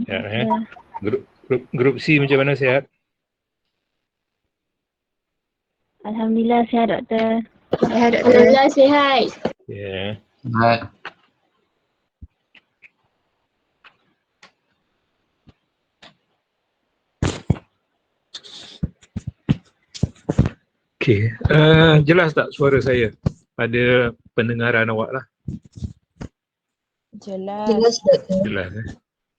Ya, grup C macam mana, sihat? Alhamdulillah sihat doktor. Sihat doktor. Alhamdulillah sihat. Ya. Baik. Okey, jelas tak suara saya pada pendengaran awak lah? Jelas doktor. Jelas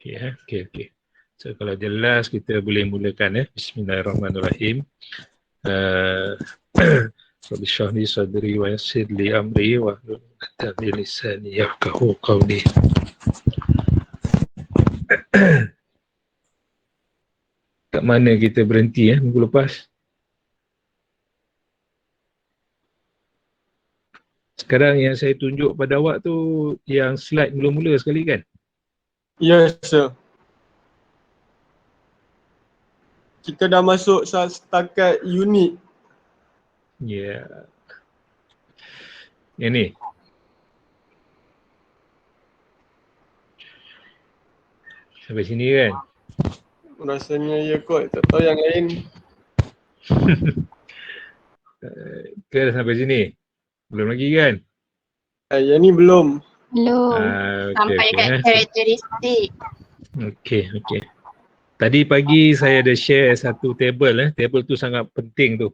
okey. So kalau jelas kita boleh mulakan Bismillahirrahmanirrahim. Rabbi shrah li sadri wa yassir li amri wa hlul 'uqdatam min lisani yafqahu qawli. Kat mana kita berhenti minggu lepas? Sekarang yang saya tunjuk pada awak tu yang slide mula-mula sekali kan? Yes, sir. Kita dah masuk setakat unit. Ya. Yang ni. Sampai sini kan? Rasanya ya kot, tak tahu yang lain. Ke sampai sini? Belum lagi kan? Yang ni belum. Belum. Sampai kat karakteristik. Okey. Tadi pagi saya ada share satu table Table tu sangat penting tu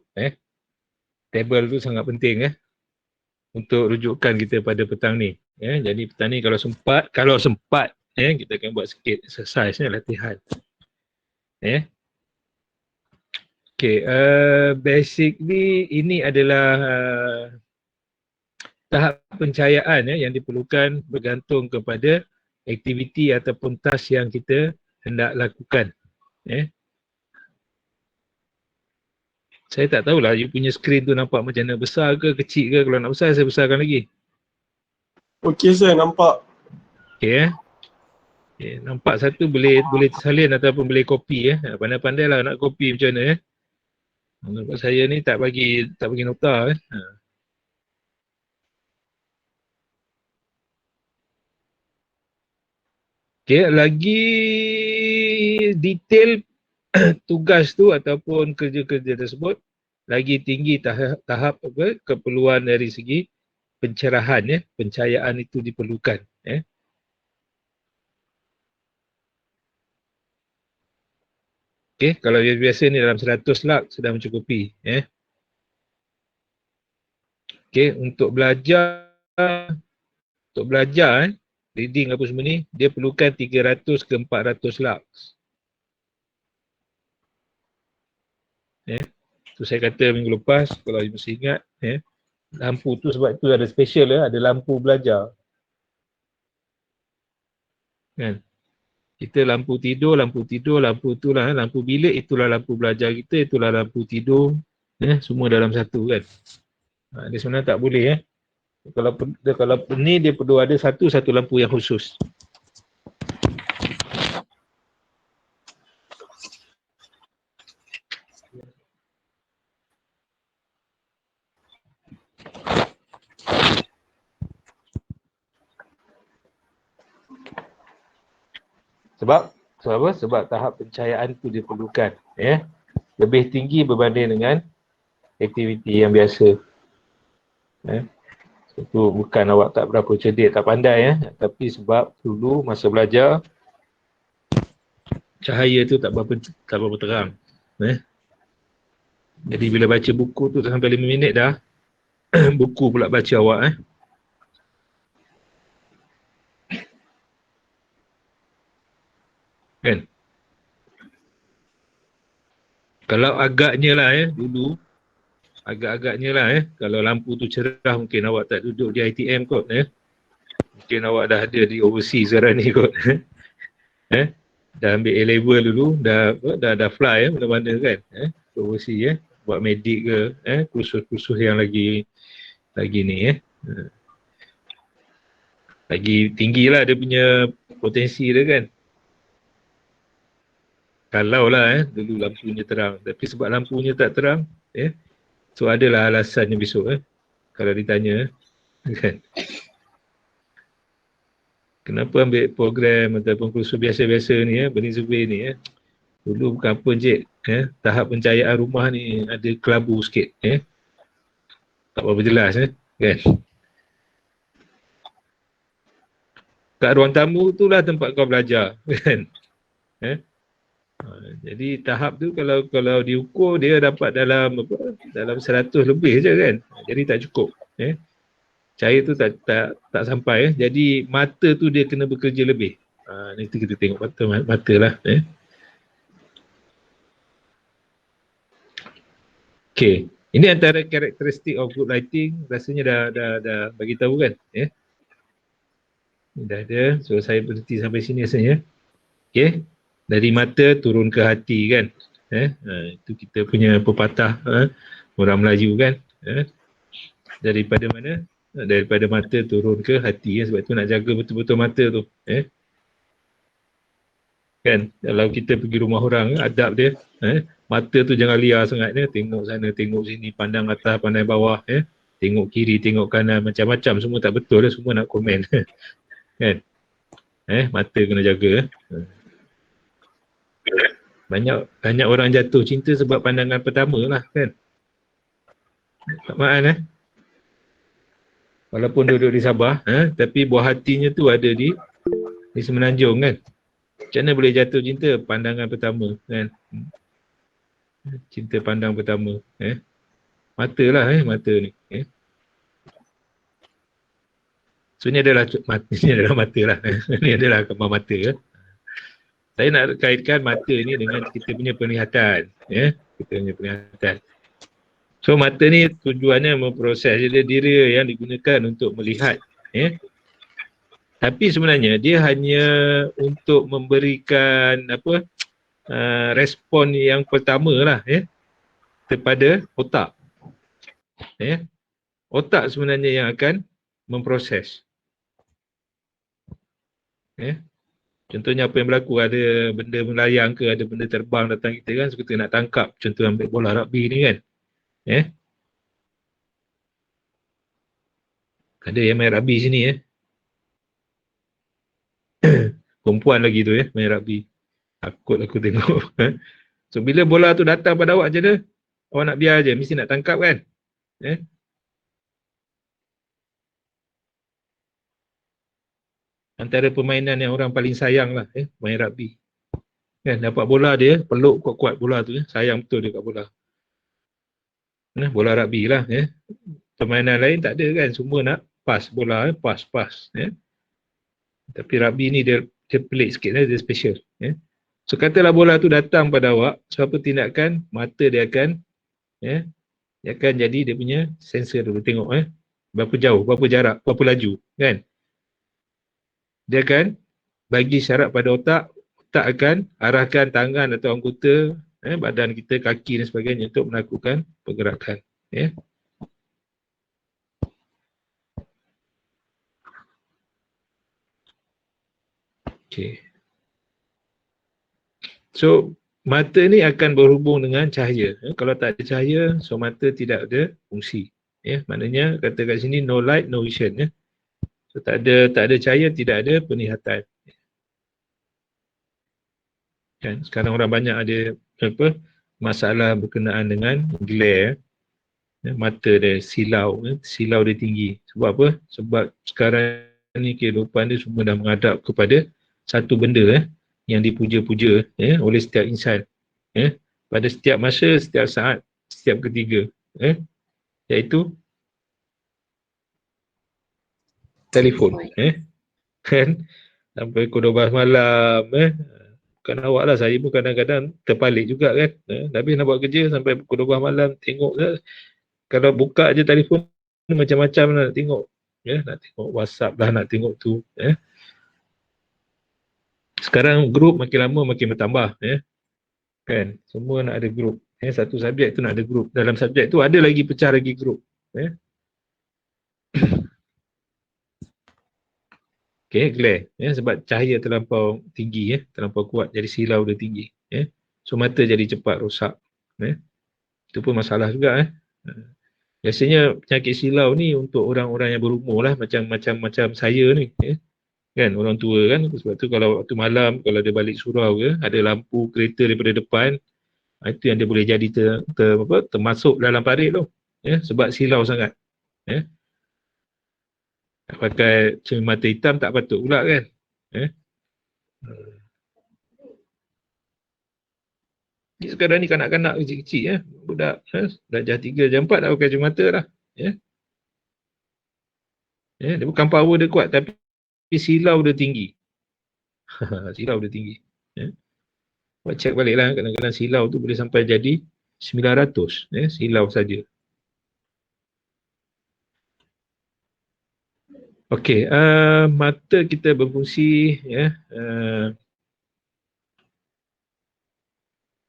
Table tu sangat penting untuk rujukan kita pada petang ni. Jadi petang ni kalau sempat kita akan buat sikit exercise latihan. Okey, basically ini adalah tahap pencahayaan yang diperlukan bergantung kepada aktiviti ataupun task yang kita hendak lakukan. Saya tak tahulah you punya skrin tu nampak macam mana, besar ke kecil ke? Kalau nak besar saya besarkan lagi. Okey sir, nampak. Okey nampak satu boleh salin ataupun boleh copy Pandai-pandailah nak copy macam mana Nampak saya ni tak bagi nota Okey, lagi detail tugas tu ataupun kerja-kerja tersebut, lagi tinggi tahap keperluan dari segi pencerahan pencahayaan itu diperlukan Okey, kalau biasa ni dalam 100 lux sudah mencukupi Okey, untuk belajar reading apa semua ni, dia perlukan 300 ke 400 lux. Tu saya kata minggu lepas, kalau you masih ingat, lampu tu sebab tu ada special ada lampu belajar. Kan? Kita lampu tidur, lampu tu lah, lampu bilik itulah lampu belajar kita, itulah lampu tidur, semua dalam satu kan. Dia sebenarnya tak boleh Kalau ni dia perlu ada satu lampu yang khusus. Sebab tahap pencahayaan tu diperlukan lebih tinggi berbanding dengan aktiviti yang biasa. Itu bukan awak tak berapa cerdik, tak pandai tapi sebab dulu masa belajar cahaya tu tak berapa terang. Jadi bila baca buku tu sampai 5 minit dah buku pula baca awak kan. Kalau agaknya lah dulu agak-agaknya lah kalau lampu tu cerah mungkin awak tak duduk di ITM kot mungkin awak dah ada di overseas sekarang ni kot dah ambil A-level dulu, dah fly mana-mana kan ke overseas buat medik ke kursus-kursus yang lagi ni lagi tinggi lah dia punya potensi dia kan. Kalau lah dulu lampunya terang, tapi sebab lampunya tak terang so adalah alasannya besok kalau ditanya kan. Kenapa ambil program ataupun kursus biasa-biasa ni Benih Zubir ni dulu bukan apa cik tahap pencahayaan rumah ni ada kelabu sikit tak berapa jelas kan. Kat ruang tamu tu lah tempat kau belajar kan. Jadi tahap tu kalau diukur dia dapat dalam 100 lebih je kan. Jadi tak cukup cahaya tu tak sampai jadi mata tu dia kena bekerja lebih. Nanti kita tengok mata lah Okay, ini antara karakteristik of good lighting. Rasanya dah bagi tahu kan dah ada. So saya berhenti sampai sini rasanya. Okay, dari mata turun ke hati kan. Itu kita punya pepatah orang Melayu kan. Daripada mana? Daripada mata turun ke hati sebab tu nak jaga betul-betul mata tu kan. Kalau kita pergi rumah orang adab dia mata tu jangan liar sangat tengok sana tengok sini, pandang atas pandang bawah tengok kiri tengok kanan, macam-macam semua tak betul semua nak komen kan. Mata kena jaga banyak orang jatuh cinta sebab pandangan pertama lah kan. Samaan walaupun duduk di Sabah tapi buah hatinya tu ada di Semenanjung kan. Macam mana boleh jatuh cinta? Pandangan pertama kan. Cinta pandang pertama mata lah mata ni so ni adalah mata lah ni adalah gambar mata saya nak kaitkan mata ni dengan kita punya penglihatan kita punya penglihatan. So mata ni tujuannya memproses diri yang digunakan untuk melihat tapi sebenarnya dia hanya untuk memberikan respon yang pertama lah kepada otak. Otak sebenarnya yang akan memproses. Contohnya apa yang berlaku, ada benda melayang ke, ada benda terbang datang kita kan, so kita nak tangkap. Contoh ambil bola rugby ni kan. Ada yang main rugby sini perempuan lagi tu main rugby. Takut aku tengok. So bila bola tu datang pada awak macam mana? Awak nak biar je, mesti nak tangkap kan? Antara permainan yang orang paling sayang lah main rugby. Kan dapat bola dia, peluk kuat-kuat bola tu sayang betul dia kat bola. Bola rugby lah Permainan lain tak ada kan, semua nak pass bola pass. Tapi rugby ni dia pelik sikit dia special So katalah bola tu datang pada awak, so apa tindakan? Mata dia akan dia akan jadi dia punya sensor dulu, tengok berapa jauh, berapa jarak, berapa laju kan. Dia akan bagi syarat pada otak akan arahkan tangan atau anggota badan kita, kaki dan sebagainya untuk melakukan pergerakan Okay. So mata ni akan berhubung dengan cahaya. Kalau tak ada cahaya, so mata tidak ada fungsi. Maknanya kata kat sini no light, no vision. So tak ada cahaya, tidak ada penglihatan. Kan sekarang orang banyak ada masalah berkenaan dengan glare. Mata dia silau dia tinggi. Sebab apa? Sebab sekarang ni kehidupan dia semua dah menghadap kepada satu benda yang dipuja-puja oleh setiap insan pada setiap masa, setiap saat, setiap ketika iaitu telefon kan sampai pukul 12 malam bukan awak lah, saya pun kadang-kadang terpalik juga kan habis nak buat kerja sampai pukul 12 malam tengok kalau buka je telefon macam-macam lah nak tengok nak tengok WhatsApp lah, nak tengok tu sekarang grup makin lama makin bertambah kan, semua nak ada grup satu subjek tu nak ada grup, dalam subjek tu ada lagi pecah lagi grup Okay, glare sebab cahaya terlampau tinggi terlampau kuat, jadi silau dia tinggi so mata jadi cepat rosak itu pun masalah juga biasanya penyakit silau ni untuk orang-orang yang berumur lah, macam saya ni Kan orang tua kan, sebab tu kalau waktu malam kalau dia balik surau ke, ada lampu kereta daripada depan, itu yang dia boleh jadi termasuk dalam parit tu. Sebab silau sangat. Nak pakai cermin mata hitam tak patut pula kan. Sekarang ni kanak-kanak kecil-kecil budak darjah 3, darjah 4 dah pakai cermin mata dah. Dia bukan power dia kuat tapi silau dia tinggi. Silau dia tinggi. Buat check balik lah, kadang-kadang silau tu boleh sampai jadi 900 silau saja. Okey, mata kita berfungsi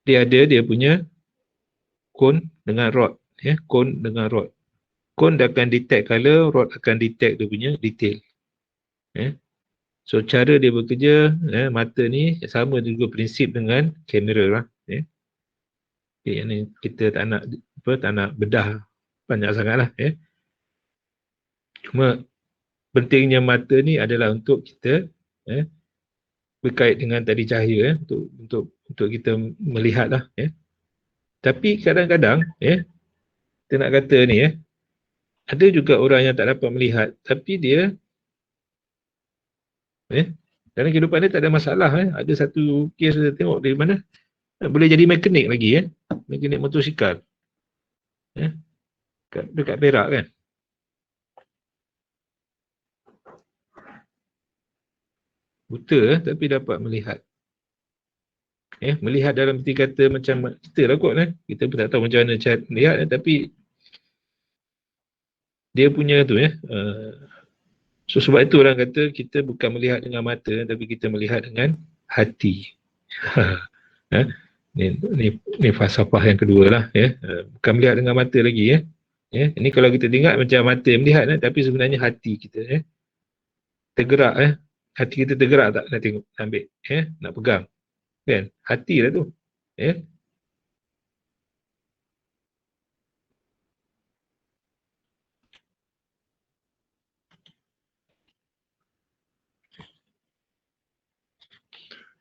dia punya kon dengan rod, kon dengan rod. Kon dia akan detect color, rod akan detect dia punya detail. So cara dia bekerja, mata ni sama juga prinsip dengan kamera lah. Okay, yang ni kita tak nak bedah banyak sangat lah. Cuma pentingnya mata ni adalah untuk kita berkait dengan tadi cahaya, untuk kita melihat lah. Tapi kadang-kadang kita nak kata ni ada juga orang yang tak dapat melihat tapi dia dalam kehidupan dia tak ada masalah. Ada satu kes saya tengok dari mana boleh jadi mekanik lagi, mekanik motosikal dekat Perak kan. Buta tapi dapat melihat. Melihat dalam arti kata macam kita lah kot kita pun tak tahu macam mana cara melihat tapi dia punya tu so sebab itu orang kata kita bukan melihat dengan mata tapi kita melihat dengan hati. Ni falsafah yang kedua lah bukan melihat dengan mata lagi ini kalau kita tengok macam mata melihat tapi sebenarnya hati kita tergerak hati kita tergerak tak nak tengok, nak ambil nak pegang kan, hati lah tu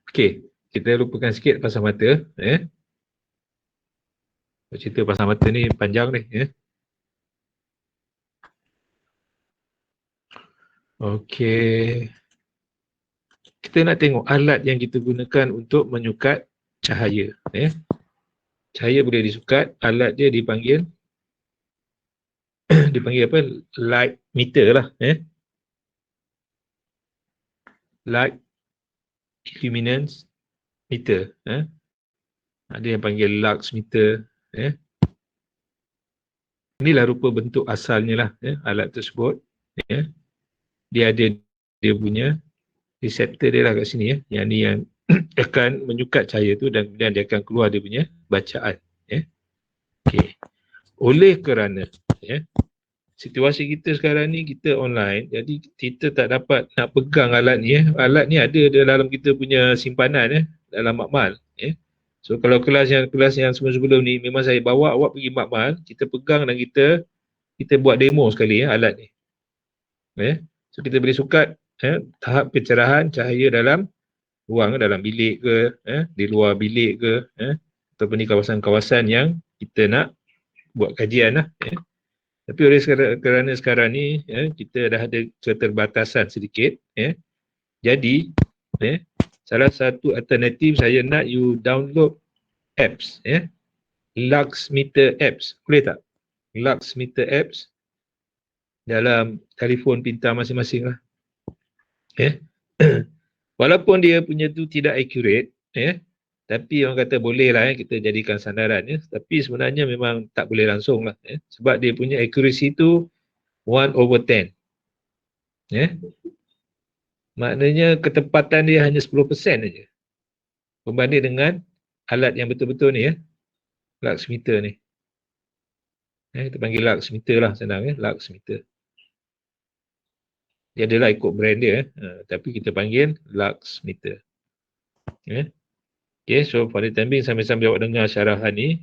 Okey, kita lupakan sikit pasal mata cerita pasal mata ni panjang ni Okey, kita nak tengok alat yang kita gunakan untuk menyukat cahaya cahaya boleh disukat, alat dia dipanggil apa, light meter lah light illuminance meter ada yang panggil lux meter inilah rupa bentuk asalnya lah alat tersebut dia ada dia punya reseptor dia lah kat sini yang ni yang akan menyukat cahaya tu dan kemudian dia akan keluar dia punya bacaan okey, oleh kerana situasi kita sekarang ni kita online jadi kita tak dapat nak pegang alat ni alat ni ada dalam kita punya simpanan dalam makmal so kalau kelas yang sebelum ni memang saya bawa awak pergi makmal, kita pegang dan kita buat demo sekali alat ni so kita boleh sukat tahap pencerahan cahaya dalam ruang, dalam bilik ke di luar bilik ke ataupun di kawasan-kawasan yang kita nak buat kajian lah tapi oleh kerana sekarang ni kita dah ada keterbatasan sedikit jadi salah satu alternatif saya nak you download apps Lux Meter apps, boleh tak? Lux Meter apps dalam telefon pintar masing-masing lah walaupun dia punya tu tidak accurate tapi orang kata boleh lah kita jadikan sandaran tapi sebenarnya memang tak boleh langsung lah sebab dia punya accuracy tu 1/10 maknanya ketepatan dia hanya 10% saja berbanding dengan alat yang betul-betul ni Lux Meter ni kita panggil Lux Meter lah senang Lux Meter dia adalah ikut brand dia tapi kita panggil Lux Meter okay, so pada time being sambil-sambil awak dengar syarahan ni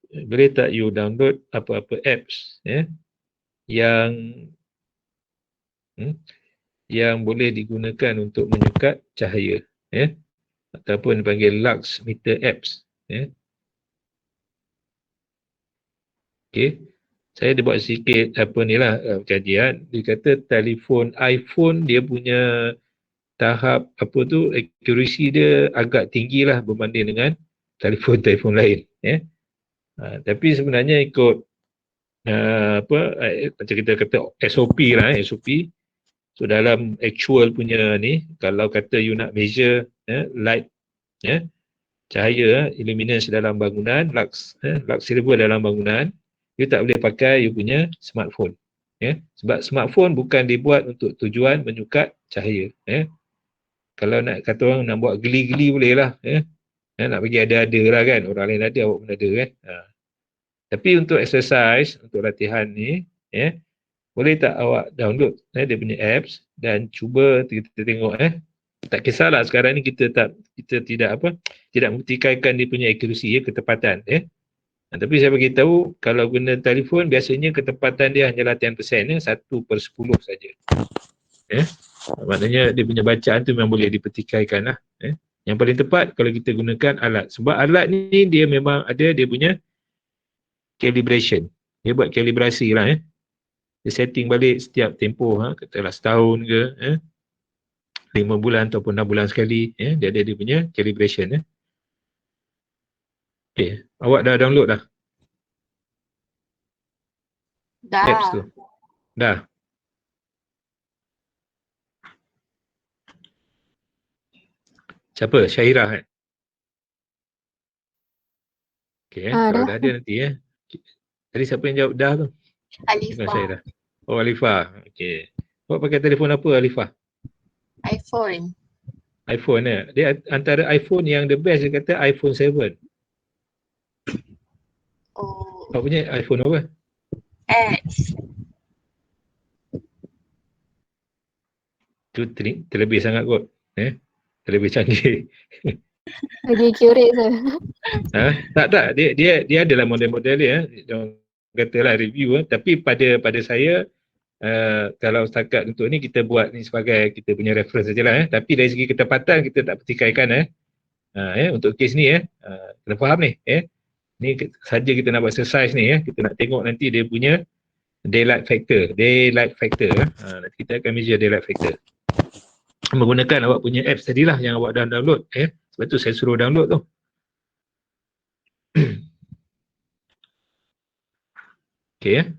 boleh tak you download apa-apa apps yang yang boleh digunakan untuk menyukat cahaya, ataupun dipanggil lux meter apps. Okey. Saya ada buat sikit kajian. Dia kata telefon iPhone dia punya tahap accuracy dia agak tinggi lah berbanding dengan telefon-telefon lain. Tapi sebenarnya ikut macam kita kata SOP lah, SOP. So dalam actual punya ni, kalau kata you nak measure light, cahaya, illuminance dalam bangunan, lux level dalam bangunan, you tak boleh pakai you punya smartphone. Sebab smartphone bukan dibuat untuk tujuan menyukat cahaya. Kalau nak kata orang nak buat geli-geli boleh lah. Nak bagi ada-ada lah kan. Orang lain ada, awak pun ada kan. Tapi untuk exercise, untuk latihan ni, boleh tak awak download dia punya apps dan cuba kita tengok. Tak kisahlah sekarang ni kita tidak membuktikan dia punya accuracy, ketepatan. Tapi saya bagi tahu kalau guna telefon biasanya ketepatan dia hanyalah 10%, 1/10 saja. Maknanya dia punya bacaan tu memang boleh dipertikaikan lah. Yang paling tepat kalau kita gunakan alat. Sebab alat ni dia memang ada dia punya calibration. Dia buat kalibrasi lah. Dia setting balik setiap tempoh, katalah setahun ke, 5 bulan ataupun 6 bulan sekali. Dia ada dia punya calibration. Okay, awak dah download dah? Dah. Apps tu? Dah? Siapa? Syahirah kan? Okay, kalau dah ada nanti Tadi siapa yang jawab dah tu? Bukan Syahirah. Oh, Alifah. Okay. Awak pakai telefon apa, Alifah? iPhone. iPhone Dia antara iPhone yang the best, dia kata iPhone 7. Oh. Awak punya iPhone apa? X. Tu terlebih sangat kot. Terlebih canggih. Lagi curate tu. Tak. Dia adalah model-model dia. Dia katalah review. Tapi pada saya, kalau setakat untuk ni kita buat ni sebagai kita punya reference sajalah. Tapi dari segi ketepatan kita tak pertikaikan. Untuk kes ni kena faham ni. Ni saja kita nak buat exercise ni. Kita nak tengok nanti dia punya daylight factor. Nanti kita akan measure daylight factor menggunakan awak punya apps tadilah yang awak dah download. Sebab tu saya suruh download tu. Okay.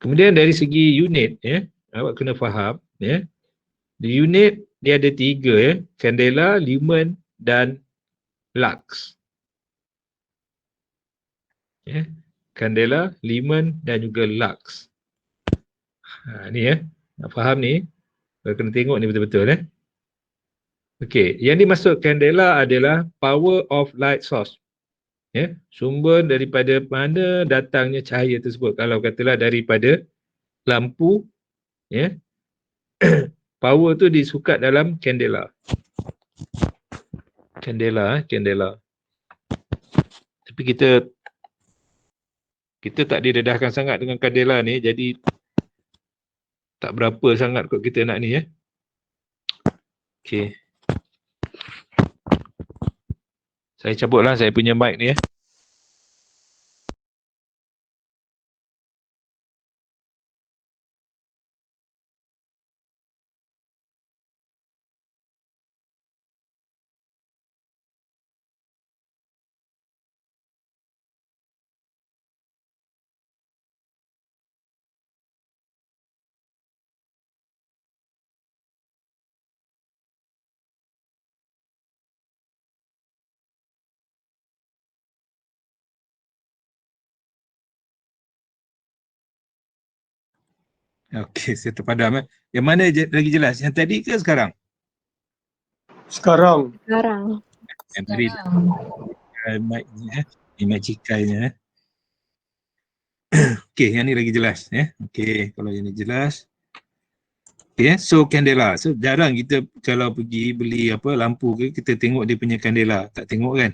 Kemudian dari segi unit, awak kena faham, di unit dia ada 3, candela, lumen dan lux. Candela, lumen dan juga lux. Ni nak faham ni, kena tengok ni betul-betul. Okey, yang dimaksud candela adalah power of light source. Sumber daripada mana datangnya cahaya tersebut. Kalau katalah daripada lampu, power tu disukat dalam candela. Candela. Tapi kita tak didedahkan sangat dengan candela ni, jadi tak berapa sangat kot kita nak ni. Okey. Saya cabutlah saya punya mic ni. Okey, saya terpadam. Yang mana lagi jelas? Yang tadi ke sekarang? Sekarang. Yang tadi mic ni mic cikainya. Okey, yang ni lagi jelas Okey, kalau yang ni jelas. Okey, so candela. So jarang kita kalau pergi beli lampu ke, kita tengok dia punya candela, tak tengok kan.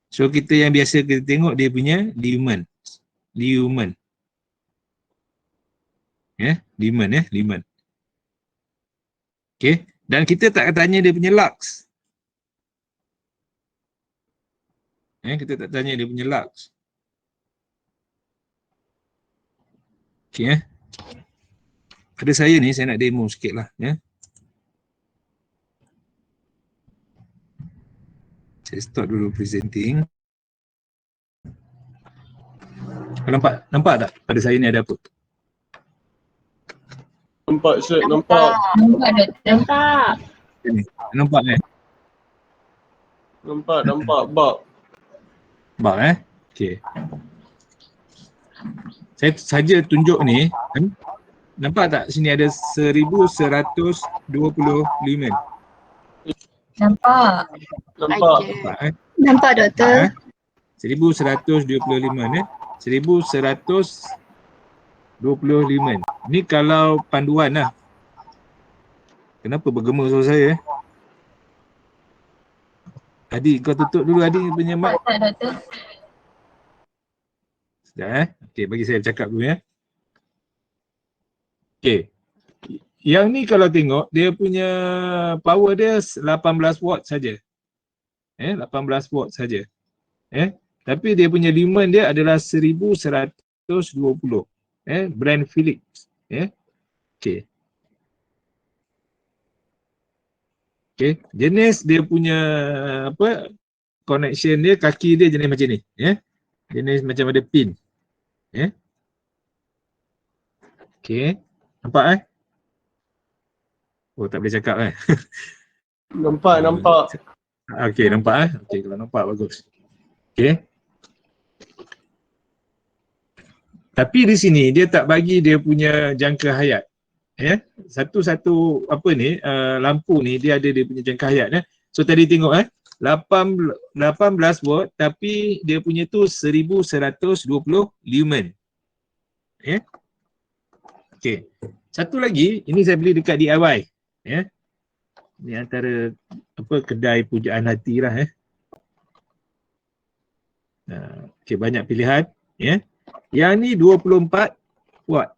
So kita yang biasa kita tengok dia punya lumen. Demand. Okay, dan kita tak tanya dia punya lux. Kita tak tanya dia punya lux. Okay, pada saya ni saya nak demo sikit lah. Saya stop dulu presenting. Nampak tak pada saya ni ada apa? Nampak Syed, nampak. Nampak doktor. Nampak. Nampak kan? Nampak bab. Nampak Okay. Saya saja tunjuk ni. Nampak tak sini ada 1125. Nampak. Nampak. Nampak Nampak doktor. 1125 ni. 1125. Ni kalau panduan lah. Kenapa bergema suara saya? Adi, kau tutup dulu Adi punya mic. Tak doktor. Sekejap Okey, bagi saya cakap dulu Okey. Yang ni kalau tengok, dia punya power dia 18 watt saja. 18 watt saja. Tapi dia punya demand dia adalah 1120. Brand Philips. Okey. Okey, jenis dia punya connection dia, kaki dia jenis macam ni, jenis macam ada pin. Okey, nampak Oh, tak boleh cakap Nampak. Okey, nampak Okey, kalau nampak bagus. Okey. Tapi di sini dia tak bagi dia punya jangka hayat. Satu-satu lampu ni dia ada dia punya jangka hayat. So tadi tengok 18 watt tapi dia punya tu 1120 lumen. Okey. Satu lagi, ini saya beli dekat DIY. Ni antara kedai pujaan hati lah. Okey, banyak pilihan. Yang ni 24 watt.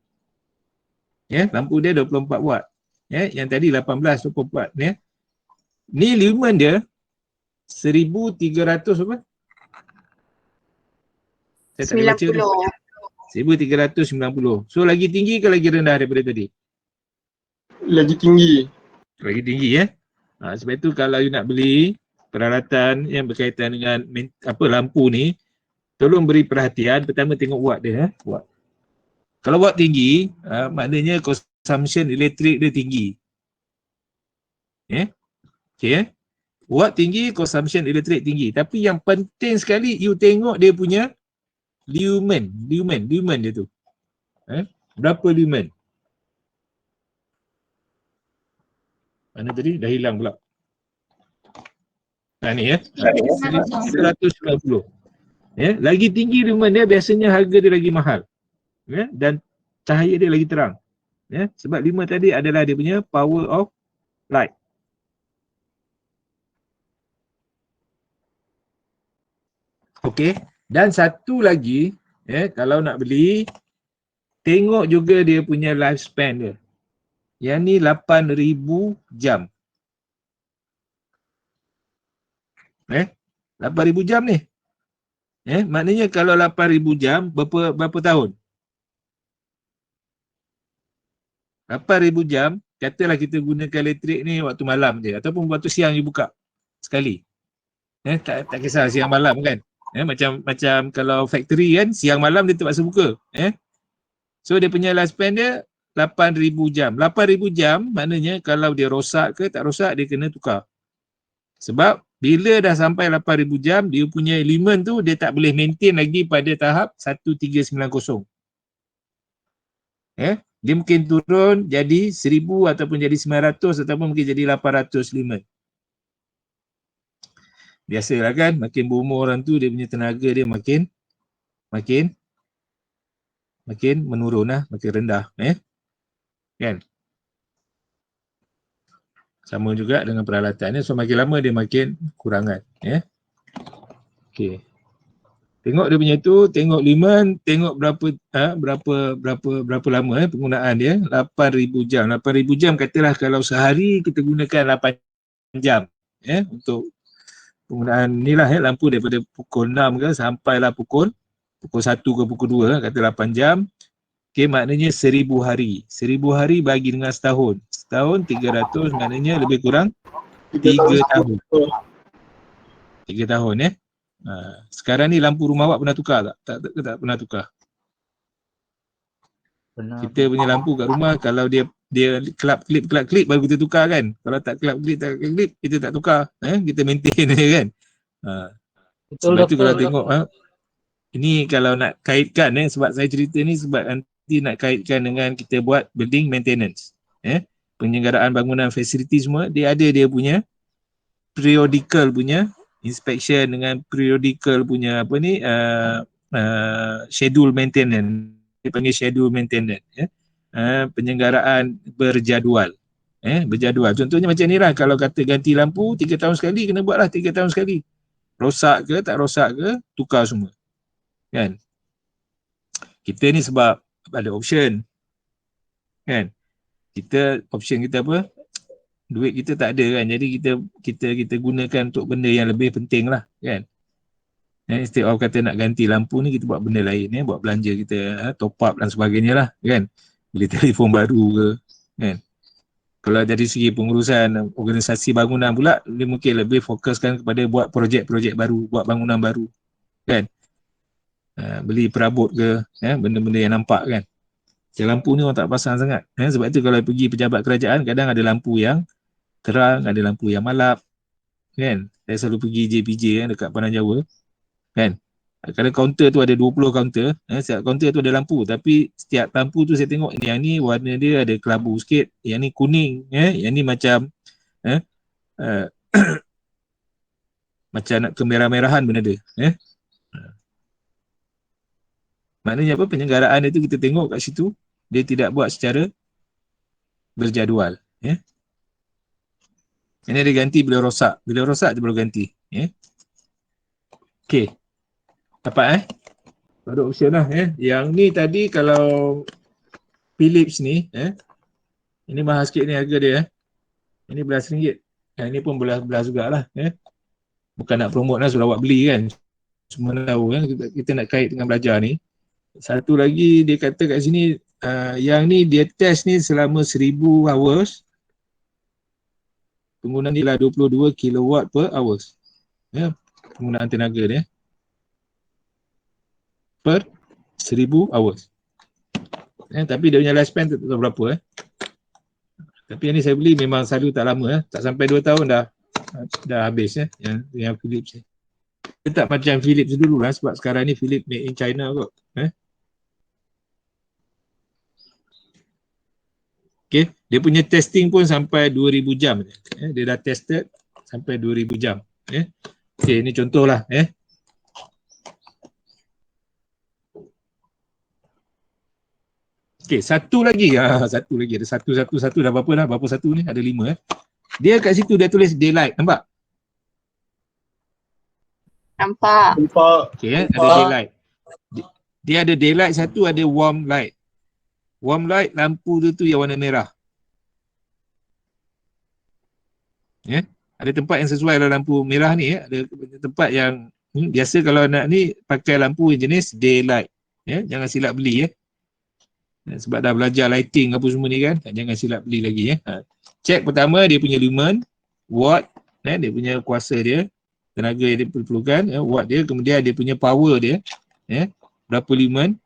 Lampu dia 24 watt. Yang tadi 18 24 Ni lumen dia 1300 apa? Saya tak boleh baca tu. 1390. So lagi tinggi ke lagi rendah daripada tadi? Lagi tinggi. Lagi tinggi sebab itu kalau you nak beli peralatan yang berkaitan dengan lampu ni, tolong beri perhatian. Pertama tengok watt dia. Watt. Kalau watt tinggi, maknanya consumption elektrik dia tinggi. Okay. Watt tinggi, consumption elektrik tinggi. Tapi yang penting sekali, you tengok dia punya lumen dia tu. Berapa lumen? Mana tadi? Dah hilang pula. Ni 190. Lagi tinggi lumen dia, biasanya harga dia lagi mahal. Dan cahaya dia lagi terang. Sebab 5 tadi adalah dia punya power of light. Okey. Dan satu lagi, kalau nak beli, tengok juga dia punya lifespan dia. Yang ni 8,000 jam. 8,000 jam ni. Maknanya kalau 8,000 jam, berapa tahun? 8,000 jam, katalah kita gunakan elektrik ni waktu malam je ataupun waktu siang you buka sekali. Tak kisah siang malam kan. Macam kalau factory kan, siang malam dia terpaksa buka. So dia punya lifespan dia 8,000 jam. 8,000 jam maknanya kalau dia rosak ke tak rosak, dia kena tukar. Sebab bila dah sampai 8,000 jam, dia punya elemen tu dia tak boleh maintain lagi pada tahap 1390. Dia mungkin turun jadi 1000 ataupun jadi 900 ataupun mungkin jadi 805. Biasalah kan, makin berumur orang tu dia punya tenaga dia makin menurun lah, makin rendah. Kan? Sama juga dengan peralatan ni. So makin lama dia makin kurangan. Okey. Tengok dia punya tu, tengok lumen, tengok berapa lama penggunaan dia, 8,000 jam. 8,000 jam katalah kalau sehari kita gunakan 8 jam untuk penggunaan ni lah lampu daripada pukul 6 ke sampailah pukul 1 ke pukul 2 kata 8 jam. Okey, maknanya 1,000 hari. 1,000 hari bagi dengan setahun. Setahun 300 maknanya lebih kurang 3 tahun. 3 tahun sekarang ni lampu rumah awak pernah tukar tak? Tak pernah tukar. Kita punya lampu kat rumah kalau dia kelap-kelip baru kita tukar kan. Kalau tak kelap-kelip kita tak tukar. Kita maintain je kan. Sebab tu kalau tengok ini kalau nak kaitkan sebab saya cerita ni sebab nanti nak kaitkan dengan kita buat building maintenance. Penyelenggaraan bangunan fasiliti semua dia ada dia punya periodical punya inspection dengan periodical punya schedule maintenance. Dia panggil schedule maintenance penyelenggaraan berjadual. Berjadual. Contohnya macam ni lah, kalau kata ganti lampu 3 tahun sekali kena buat lah 3 tahun sekali. Rosak ke tak rosak ke tukar semua. Kan? Kita ni sebab ada option. Kan? Option kita apa? Duit kita tak ada kan, jadi kita gunakan untuk benda yang lebih penting lah kan. Instead of kata nak ganti lampu ni kita buat benda lain buat belanja kita top up dan sebagainya lah kan, beli telefon baru ke kan. Kalau dari segi pengurusan organisasi bangunan pula dia mungkin lebih fokuskan kepada buat projek-projek baru, buat bangunan baru kan. Beli perabot ke benda-benda yang nampak kan. Lampu ni orang tak pasang sangat sebab tu kalau pergi pejabat kerajaan kadang ada lampu yang terang, ada lampu yang malap kan. Saya selalu pergi JPJ dekat Padang Jawa kan. Kalau kaunter tu ada 20 kaunter, setiap kaunter tu ada lampu tapi setiap lampu tu saya tengok yang ni warna dia ada kelabu sikit, yang ni kuning yang ni macam macam nak kemerah-merahan benda dia maknanya apa, penyelenggaraan itu kita tengok kat situ dia tidak buat secara berjadual ini dia ganti bila rosak dia baru ganti okey, dapat ada option lah yang ni tadi kalau Philips ni ini mahal sikit ni harga dia ini RM11 ini pun belas jugalah bukan nak promote lah, suruh awak beli kan, semua tahu kan kita nak kait dengan belajar ni. Satu lagi dia kata kat sini yang ni dia test ni selama 1,000 hours, penggunaan ni lah 22 kilowatt per hours penggunaan tenaga dia per 1,000 hours tapi dia punya lifespan tak tahu berapa tapi yang ni saya beli memang selalu tak lama tak sampai 2 tahun dah habis yang Philips dia tak macam Philips dulu lah sebab sekarang ni Philips made in China kot Okay. Dia punya testing pun sampai 2,000 jam. Dia dah tested sampai 2,000 jam. Okay, ini contoh lah. Okay, satu lagi. Satu lagi. Ada satu dah berapa dah? Berapa satu ni? Ada 5. Dia kat situ dia tulis daylight. Nampak? Nampak. Okay, ada daylight. Dia ada daylight satu, ada warm light. Warm light lampu tu yang warna merah. Ada tempat yang sesuai lah lampu merah ni ada tempat yang biasa kalau nak ni pakai lampu jenis daylight. Jangan silap beli sebab dah belajar lighting apa semua ni kan. Jangan silap beli lagi Cek pertama dia punya lumen, watt, dia punya kuasa dia, tenaga yang dia perlukan, watt dia, kemudian dia punya power dia, berapa lumen,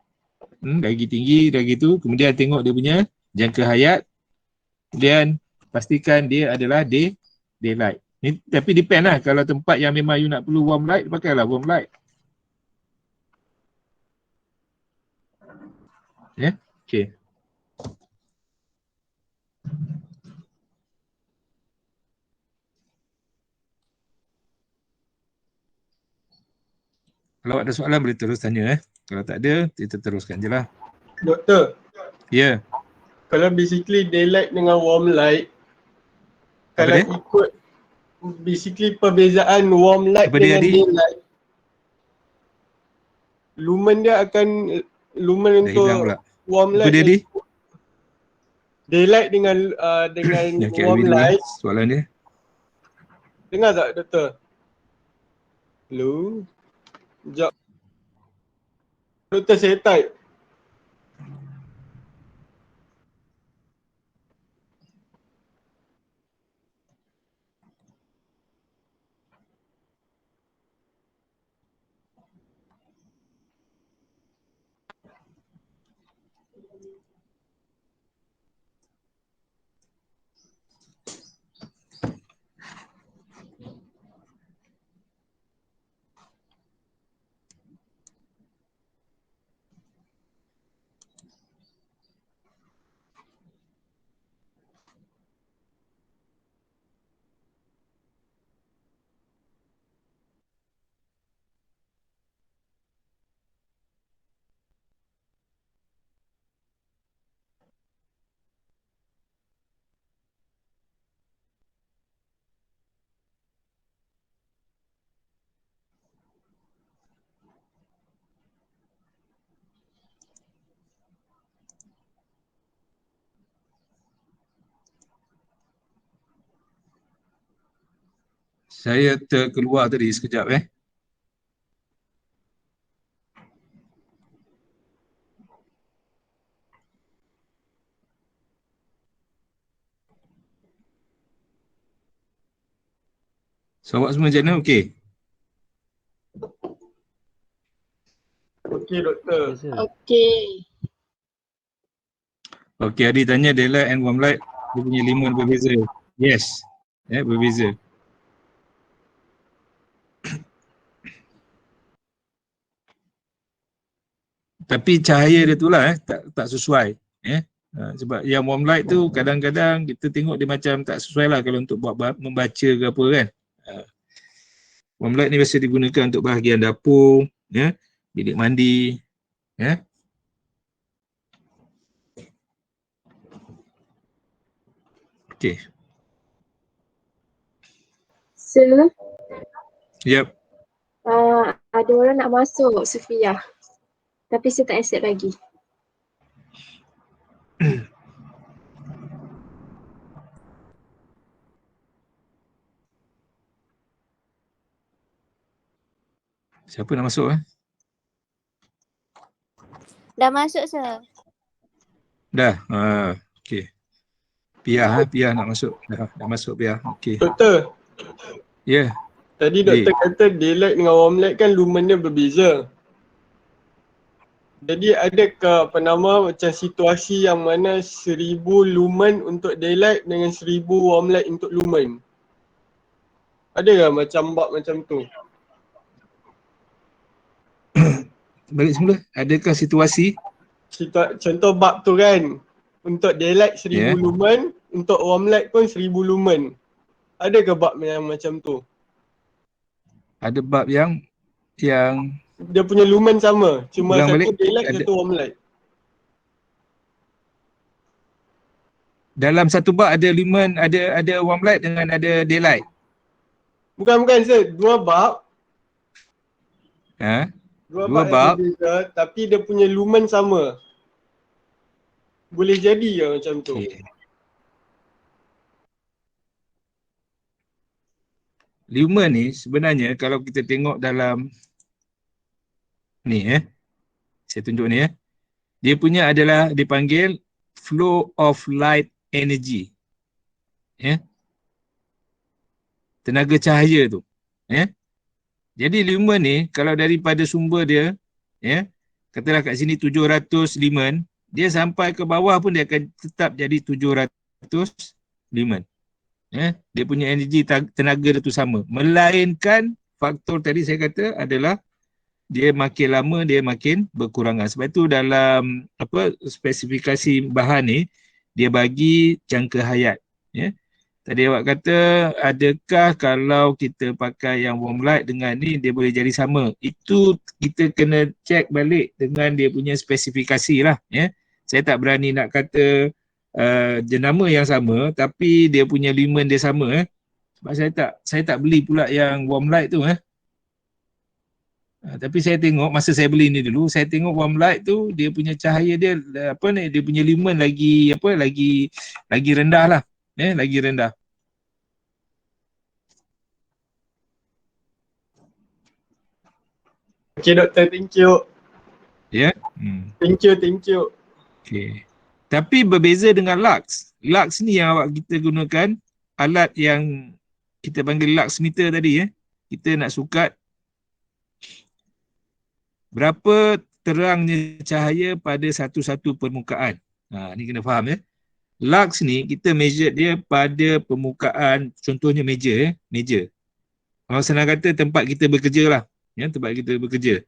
lagi tinggi, lagi tu, kemudian tengok dia punya jangka hayat, kemudian pastikan dia adalah daylight. Ni, tapi depend lah, kalau tempat yang memang you nak perlu warm light, pakailah warm light. Okay. Kalau ada soalan boleh terus tanya Kalau tak ada, kita teruskan je lah. Doktor. Ya. Kalau basically daylight dengan warm light, kalau ikut basically perbezaan warm light apa dengan dia, daylight. lumen dia akan lumen Dah untuk hilang pula. warm Apa light dia dan ni? daylight dengan Yang warm KLB dulu light. soalan dia. Dengar tak doktor? Hello? Sekejap. Doktor saya type. Saya terkeluar tadi sekejap So awak semua macam mana? Okey? Okey doktor. Okay. Okey, Adi tanya daylight and warm light dia punya limun berbeza. Yes. Berbeza. Tapi cahaya dia tu lah tak sesuai. Sebab yang warm light tu kadang-kadang kita tengok dia macam tak sesuai lah kalau untuk buat membaca ke apa kan. Warm light ni biasa digunakan untuk bahagian dapur, bilik mandi, Okey. Sir, Yep. ada orang nak masuk Sufia. Tapi saya tak accept lagi. Siapa nak masuk Dah masuk, sir. Dah. Okey. Pia nak masuk. Dah masuk Pia. Okey. Doktor, Ya. tadi Baik. doktor kata daylight dengan warm light kan lumen dia berbeza. Jadi adakah macam situasi yang mana 1000 lumen untuk daylight dengan 1000 warm light untuk lumen? Ada ke macam bab macam tu? Balik semula. Adakah situasi? Contoh bab tu kan, untuk daylight 1000 Ya. lumen, untuk warm light pun 1000 lumen. Ada ke bab yang macam tu? Ada bab yang Dia punya lumen sama, cuma Ulang satu balik. daylight, Ada- satu warm light. dalam satu bab ada lumen, ada warm light dengan ada daylight. Bukan sir, dua bab Dua yang bab. berbeza tapi dia punya lumen sama. Boleh jadi ke macam tu? Okey. Lumen ni sebenarnya kalau kita tengok dalam ni saya tunjuk ni dia punya adalah dipanggil flow of light energy. Tenaga cahaya tu. Jadi lumen ni kalau daripada sumber dia katalah kat sini 700 lumen, dia sampai ke bawah pun dia akan tetap jadi 700 lumen. Dia punya energi tenaga dia tu sama. Melainkan faktor tadi saya kata adalah dia makin lama dia makin berkurangan. Sebab itu dalam spesifikasi bahan ni dia bagi jangka hayat. Tadi awak kata adakah kalau kita pakai yang warm light dengan ni dia boleh jadi sama. Itu kita kena check balik dengan dia punya spesifikasi lah. Saya tak berani nak kata jenama yang sama tapi dia punya lumen dia sama sebab saya tak beli pula yang warm light tu Tapi saya tengok masa saya beli ni dulu, saya tengok warm light tu dia punya cahaya dia apa ni, dia punya lumen lagi apa, lagi rendah lah. Lagi rendah. Okay doktor, thank you. Ya. Thank you. Okay. Tapi berbeza dengan lux. Lux ni yang awak kita gunakan alat yang kita panggil lux meter tadi. Kita nak sukat berapa terangnya cahaya pada satu-satu permukaan. Ni kena faham ya. Lux ni kita measure dia pada permukaan, contohnya meja. Meja. Kalau senang kata tempat kita bekerja lah. Tempat kita bekerja.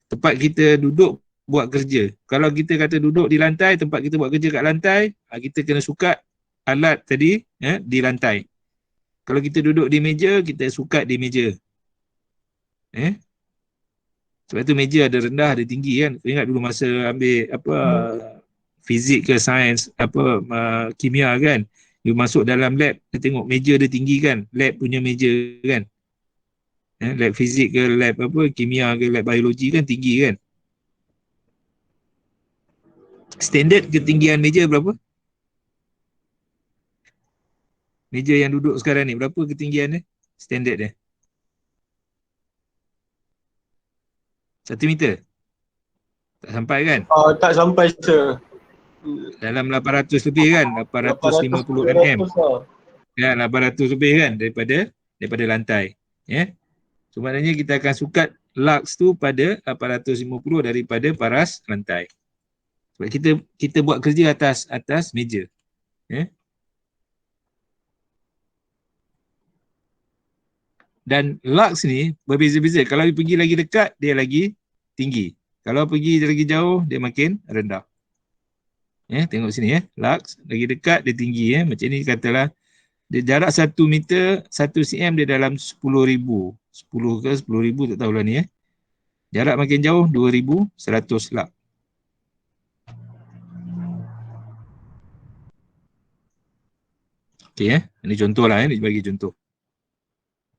Tempat kita duduk buat kerja. Kalau kita kata duduk di lantai, tempat kita buat kerja kat lantai, kita kena sukat alat tadi di lantai. Kalau kita duduk di meja, kita sukat di meja. Sebab tu meja ada rendah, ada tinggi kan. Kau ingat dulu masa ambil fizik ke sains, kimia kan. You masuk dalam lab, dia tengok meja dia tinggi kan. Lab punya meja kan. Lab fizik ke lab kimia ke lab biologi kan tinggi kan. Standard ketinggian meja berapa? Meja yang duduk sekarang ni berapa ketinggian dia? Standard dia? 1 meter? Tak sampai kan? Tak sampai sir. Dalam 800 lebih kan? 850 mm. Ya, 800 lebih kan daripada lantai. So maknanya kita akan sukat lux tu pada 850 daripada paras lantai. Sebab kita buat kerja atas meja. Dan lux ni berbeza-beza. Kalau dia pergi lagi dekat, dia lagi tinggi. Kalau pergi lagi jauh, dia makin rendah. Tengok sini lux lagi dekat dia tinggi. Macam ni katalah dia jarak 1 meter, 1 cm dia dalam 10,000. 10 ke 10,000 tak tahulah ni. Jarak makin jauh 2,100 lux. Okey ini contoh lah dia bagi contoh.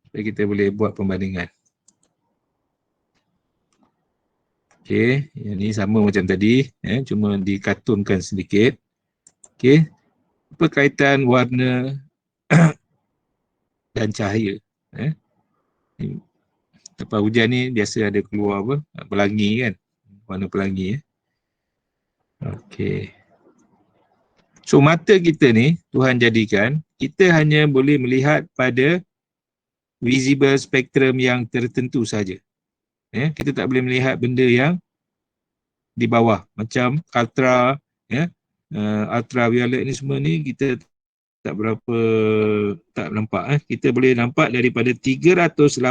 Supaya kita boleh buat perbandingan. Okey, yang ni sama macam tadi, cuma dikartunkan sedikit. Okey. Apa kaitan warna dan cahaya? Lepas hujan ni biasa ada keluar pelangi kan? Warna pelangi Okey. So mata kita ni Tuhan jadikan kita hanya boleh melihat pada visible spectrum yang tertentu saja. Kita tak boleh melihat benda yang di bawah macam ultraviolet ni semua ni kita tak nampak. Kita boleh nampak daripada 380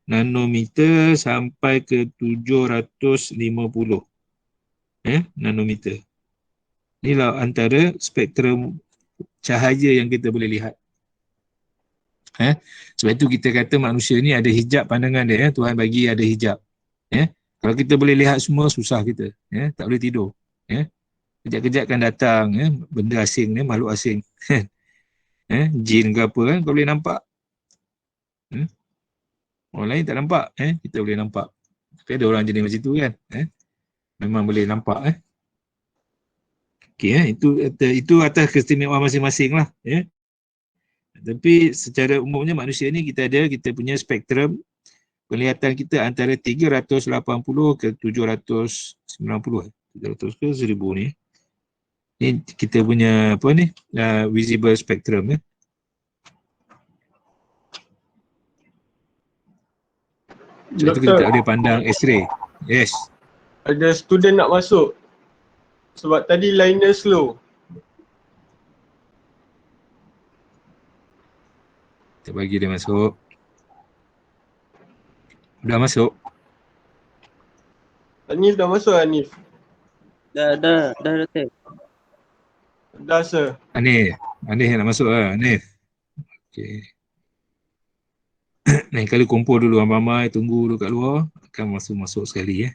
nanometer sampai ke 750 nanometer. Inilah antara spektrum cahaya yang kita boleh lihat. Sebab itu kita kata manusia ni ada hijab pandangan dia. Tuhan bagi ada hijab. Kalau kita boleh lihat semua, susah kita. Tak boleh tidur. Kejap-kejap kan datang benda asing ni, makhluk asing. Jin ke apa kan, kau boleh nampak. Orang lain tak nampak. Kita boleh nampak. Tapi ada orang jenis macam tu kan. Memang boleh nampak. Okey, itu atas keistimewaan masing-masing lah. Tapi secara umumnya manusia ni kita punya spektrum penglihatan kita antara 380 ke 790. 300 ke 1000 ni. Ni kita punya visible spectrum Sebab tu kita tak boleh pandang X-ray. Yes. Ada student nak masuk. Sebab tadi liner slow. Kita bagi dia masuk. Dah masuk? Hanif dah masuk Hanif? Dah doktor. Dah sir. Hanif nak masuk lah Hanif. Okay. Lain kali kumpul dulu ramai-ramai, tunggu dulu kat luar. Akan masuk sekali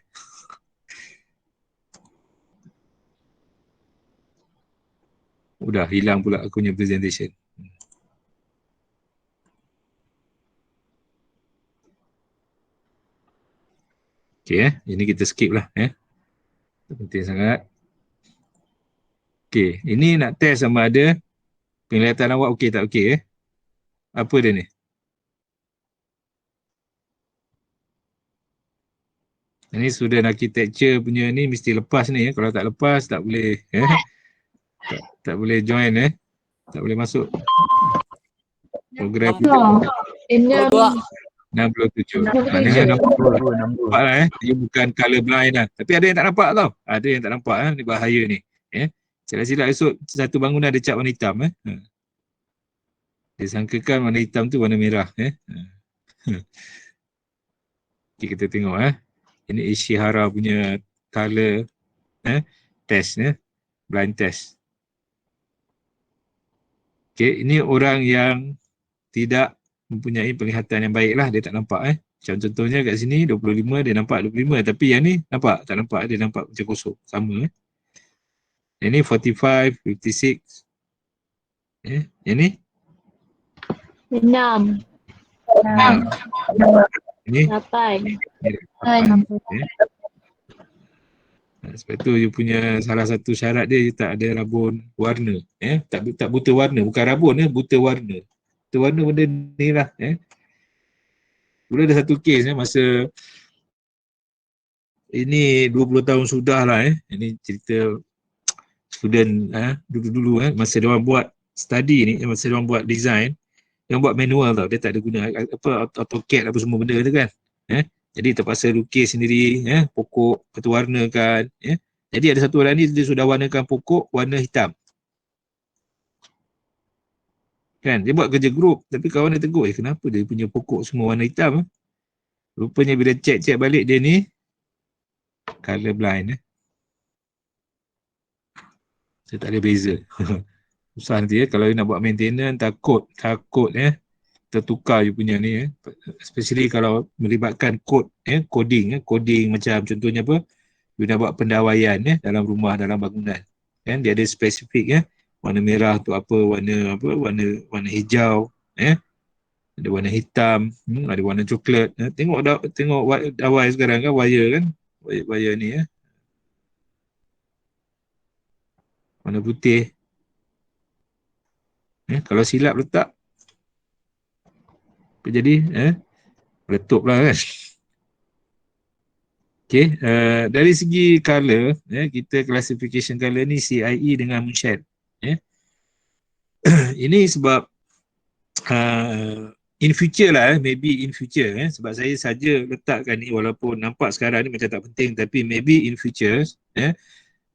Udah hilang pula aku punya presentation. Okey ini kita skip lah Tak penting sangat. Okey, ini nak test sama ada penglihatan awak okey tak okey Apa dia ni? Ini student architecture punya ni mesti lepas ni kalau tak lepas tak boleh tak boleh join tak boleh masuk program 67. Maknanya nampak lah dia bukan colour blind lah. Tapi ada yang tak nampak tau. Ada yang tak nampak ni bahaya ni. Silap-silap esok satu bangunan ada cat warna hitam Dia sangkakan warna hitam tu warna merah Okay, kita tengok Ini Ishihara punya colour test blind test. Okay, ini orang yang tidak mempunyai penglihatan yang baik lah, dia tak nampak Macam contohnya kat sini 25 dia nampak 25 tapi yang ni nampak tak nampak, dia nampak macam kosong sama Yang ni 45, 56 yang ni 6. Ini 8. Sebab tu dia punya salah satu syarat dia tak ada rabun warna tak buta warna, bukan rabun buta warna. Buta warna benda ni lah Dulu ada satu kes masa ini 20 tahun sudah lah ini cerita student dulu-dulu masa dia orang buat study ni, masa dia orang buat design, dia orang buat manual tau, dia tak ada guna AutoCAD apa semua benda tu kan jadi terpaksa lukis sendiri pokok, lepas tu warnakan jadi ada satu orang ni dia sudah warnakan pokok warna hitam kan, dia buat kerja grup tapi kawan dia tegur kenapa dia punya pokok semua warna hitam rupanya bila cek balik dia ni colour blind saya tak ada beza susah nanti kalau nak buat maintenance takut tertukar you punya ni especially kalau melibatkan coding macam contohnya apa you nak buat pendawaian dalam rumah, dalam bangunan dia ada spesifik warna merah tu apa, warna hijau ada warna hitam, ada warna coklat tengok dawai sekarang kan wire ni warna putih kalau silap letak apa jadi meletup lah kan okay, dari segi colour kita classification colour ni CIE dengan Moonshine ini sebab in future lah maybe in future sebab saya saja letakkan ni walaupun nampak sekarang ni macam tak penting tapi maybe in future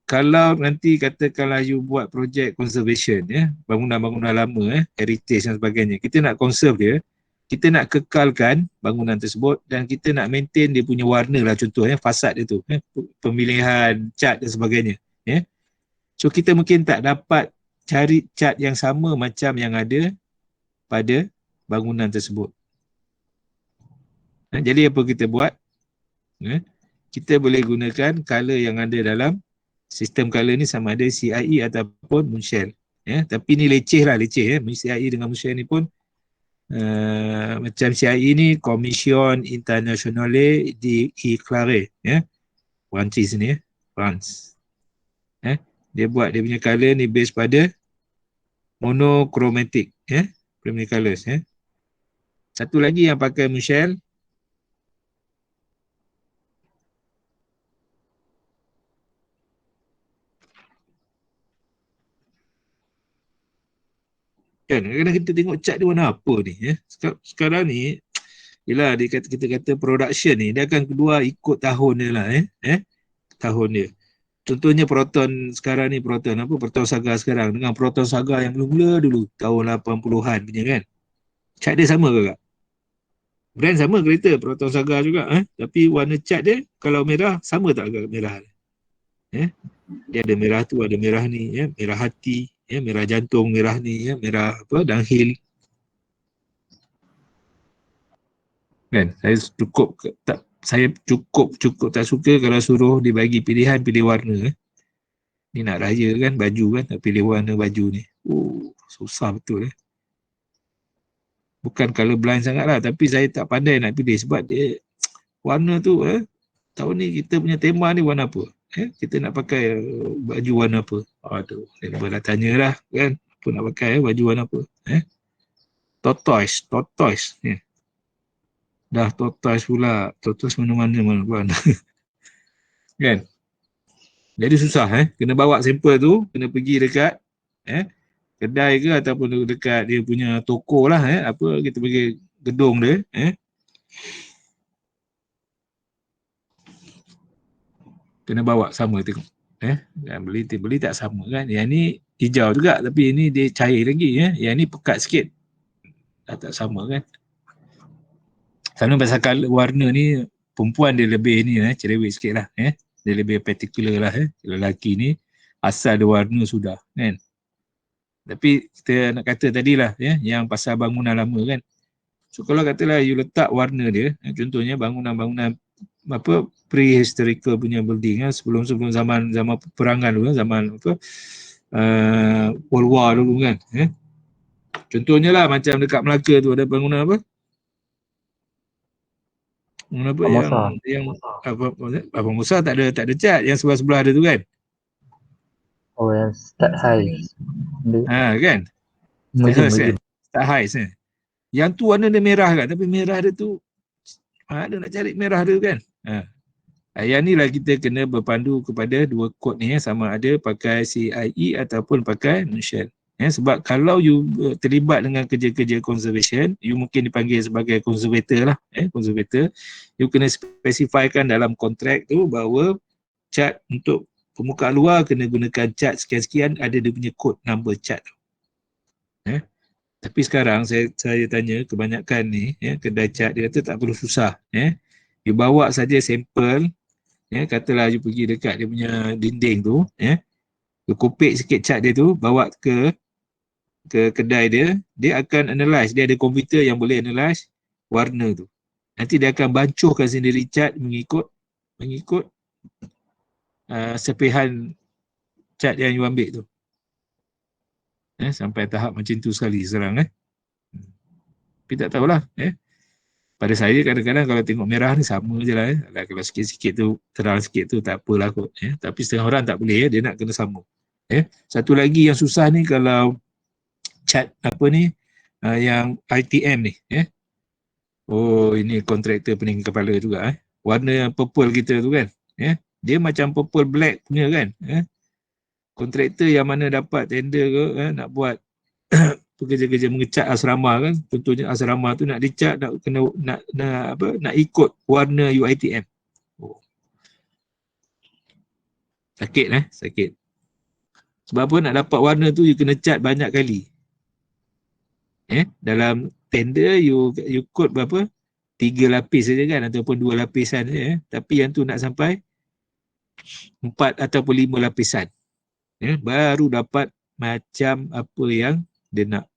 kalau nanti katakanlah you buat projek conservation bangunan-bangunan lama heritage dan sebagainya, kita nak conserve dia, kita nak kekalkan bangunan tersebut dan kita nak maintain dia punya warna lah contoh fasad dia tu pemilihan cat dan sebagainya so kita mungkin tak dapat cari cat yang sama macam yang ada pada bangunan tersebut jadi apa kita buat kita boleh gunakan colour yang ada dalam sistem colour ni sama ada CIE ataupun Moonshine tapi ni leceh CIE dengan Moonshine ni pun macam CIE ni Commission Internationale di Clare Perancis ni France dia buat dia punya colour ni based pada monochromatic primary colours satu lagi yang pakai Moonshine kan kadang-kadang kita tengok cat dia warna apa ni sekarang ni yelah kita kata production ni dia akan keluar ikut tahun dia lah tahun dia contohnya Proton sekarang ni Proton Saga sekarang dengan Proton Saga yang mula-mula dulu tahun 80-an punya kan cat dia sama ke kak? Brand sama kereta Proton Saga juga tapi warna cat dia kalau merah sama tak agak merah dia ada merah tu ada merah ni merah hati merah jantung, merah ni merah downhill kan saya cukup tak suka kalau suruh dibagi pilihan pilih warna ni nak raya kan baju kan tak pilih warna baju ni susah betul bukan colour blind sangat lah tapi saya tak pandai nak pilih sebab dia warna tu tahun ni kita punya tema ni warna apa? Kita nak pakai baju warna apa? Aduh, member dah tanya lah kan. Apa nak pakai baju warna apa? Tortoise. Dah tortoise pula. Tortoise mana-mana warna. Kan? Jadi susah kena bawa sampel tu, kena pergi dekat kedai ke ataupun dekat dia punya toko lah apa kita pergi gedung dia kena bawa sama tengok dan beli tak sama kan. Yang ni hijau juga tapi ini dia cair lagi yang ni pekat sikit. Tak sama kan. Selalu pasal warna ni perempuan dia lebih ni cerewet sikit lah dia lebih particular lah lelaki ni asal dia warna sudah kan. Tapi kita nak kata tadilah yang pasal bangunan lama kan. So kalau katalah you letak warna dia contohnya bangunan-bangunan apa prehistorical punya building sebelum zaman peperangan dulu zaman apa World War dulu kan contohnya lah macam dekat Melaka tu ada bangunan apa yang apa Musa tak ada cat yang sebelah-sebelah ada tu kan. Oh, yang start high. Kan? Start high Yang tu warna dia merah kan, tapi merah dia tu ada nak cari merah dia kan. Yang ni lah kita kena berpandu kepada dua kod ni sama ada pakai CIE ataupun pakai Moonshell. Sebab kalau you terlibat dengan kerja-kerja conservation, you mungkin dipanggil sebagai conservator lah. Conservator, you kena spesifikan dalam kontrak tu bahawa cat untuk permukaan luar kena gunakan cat sekian-sekian, ada dia punya kod number cat tu. Tapi sekarang saya tanya kebanyakan ni kedai cat dia kata tak perlu susah. You bawa saja sampel, katalah you pergi dekat dia punya dinding tu, you kopek sikit cat dia tu, bawa ke kedai dia akan analyse, dia ada komputer yang boleh analyse warna tu. Nanti dia akan bancuhkan sendiri cat mengikut sepihan cat yang you ambil tu. Sampai tahap macam tu sekali sekarang Tapi tak tahulah pada saya kadang-kadang kalau tengok merah ni sama je lah kalau sikit-sikit tu terang sikit tu tak apalah kot tapi setengah orang tak boleh dia nak kena sama. Satu lagi yang susah ni kalau cat apa ni yang ITM ni oh ini kontraktor pening kepala juga warna yang purple kita tu kan dia macam purple black punya kan kontraktor yang mana dapat tender ke nak buat pekerja-kerja mengecat asrama kan, contohnya asrama tu nak dicat nak kena nak ikut warna UiTM. Sakit sebab apa nak dapat warna tu you kena cat banyak kali. Dalam tender you kod berapa 3 lapis saja kan ataupun 2 lapisan saja tapi yang tu nak sampai 4 ataupun 5 lapisan. Baru dapat macam apa yang dia nak.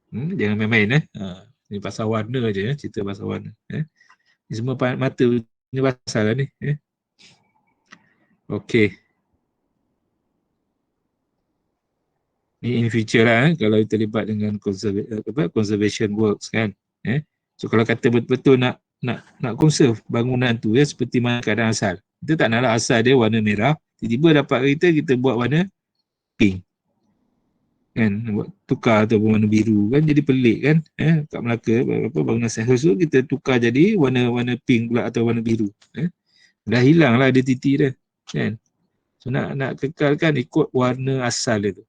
Jangan main-main ni pasal warna je cerita pasal warna ni semua mata ni pasal lah ni okey ni in future lah kalau terlibat dengan conservation works kan so kalau kata betul-betul nak conserve bangunan tu seperti mana keadaan asal. Kita tak naklah asal dia warna merah, tiba-tiba dapat kita buat warna pink. Kan, buat tukar ataupun warna biru kan jadi pelik kan. Kat Melaka bangunan sales tu kita tukar jadi warna pink pula atau warna biru. Dah hilang lah identiti dia. Kan. So nak kekalkan ikut warna asal dia tu.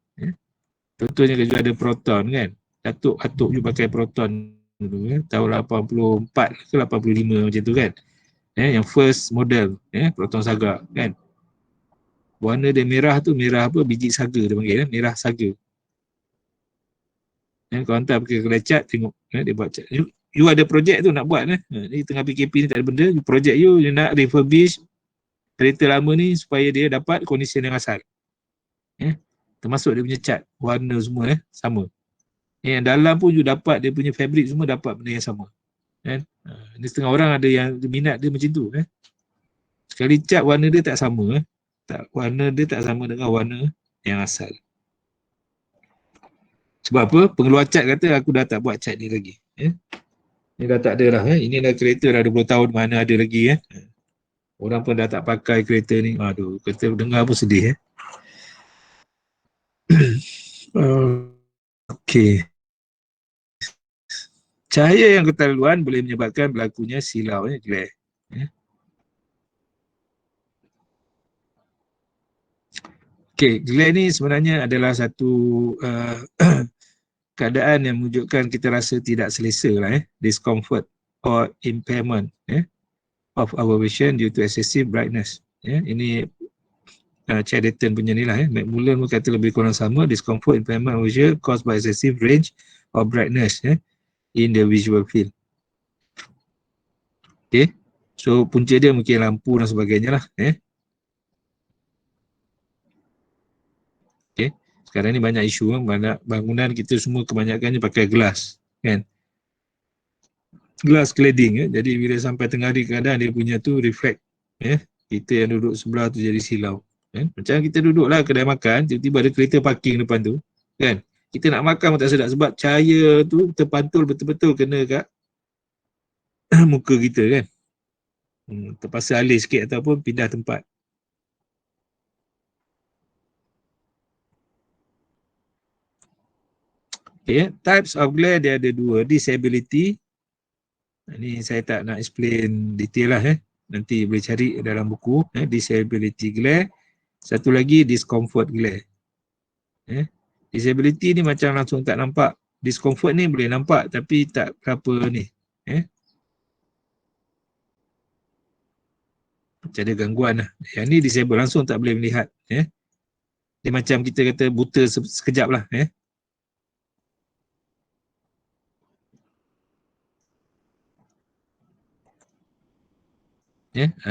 Contohnya kalau ada proton kan, atuk you pakai proton dulu tahun 84 ke 85 macam tu kan. Yang first model proton saga kan. Warna dia merah tu merah apa biji saga dia panggil merah saga. Kau hantar pergi kedai cat tengok dia buat cat. You ada projek tu nak buat ni tengah PKP ni tak ada benda, projek you nak refurbish kereta lama ni supaya dia dapat kondisi yang asal. Termasuk dia punya cat warna semua sama. Yang dalam pun you dapat dia punya fabric semua dapat benda yang sama. Ni setengah orang ada yang minat dia macam tu sekali cat warna dia tak sama warna dia tak sama dengan warna yang asal. Sebab apa? Pengeluar cat kata aku dah tak buat cat ni lagi Ni dah tak ada dah. Ini dah kereta dah 20 tahun, mana ada lagi. Orang pun dah tak pakai kereta ni. Aduh, kereta dengar pun sedih. Okey. Cahaya yang keterlaluan boleh menyebabkan berlakunya silau, glare. Okey, glare ni sebenarnya adalah satu keadaan yang menunjukkan kita rasa tidak selesa lah, discomfort or impairment of our vision due to excessive brightness. Ini Chadderton punya ni lah. Macmillan pun kata lebih kurang sama, discomfort, impairment of vision caused by excessive range of brightness in the visual field. Okay, so punca dia mungkin lampu dan sebagainya lah. Okay, sekarang ni banyak isu, banyak bangunan kita semua kebanyakannya pakai gelas, kan? Glass cladding, jadi bila sampai tengah hari kadang dia punya tu reflect, kita yang duduk sebelah tu jadi silau. Macam kita duduk lah kedai makan, tiba-tiba ada kereta parking depan tu, kan? Kita nak makan pun tak sedap sebab cahaya tu terpantul betul-betul kena kat muka kita, kan? Terpaksa alih sikit ataupun pindah tempat. Okay, types of glare dia ada dua, disability. Ini saya tak nak explain detail lah, nanti boleh cari dalam buku, disability glare. Satu lagi discomfort glare. Disability ni macam langsung tak nampak, discomfort ni boleh nampak tapi tak berapa ni, macam ada gangguan lah. Yang ni disable, langsung tak boleh melihat. Dia macam kita kata buta sekejap lah.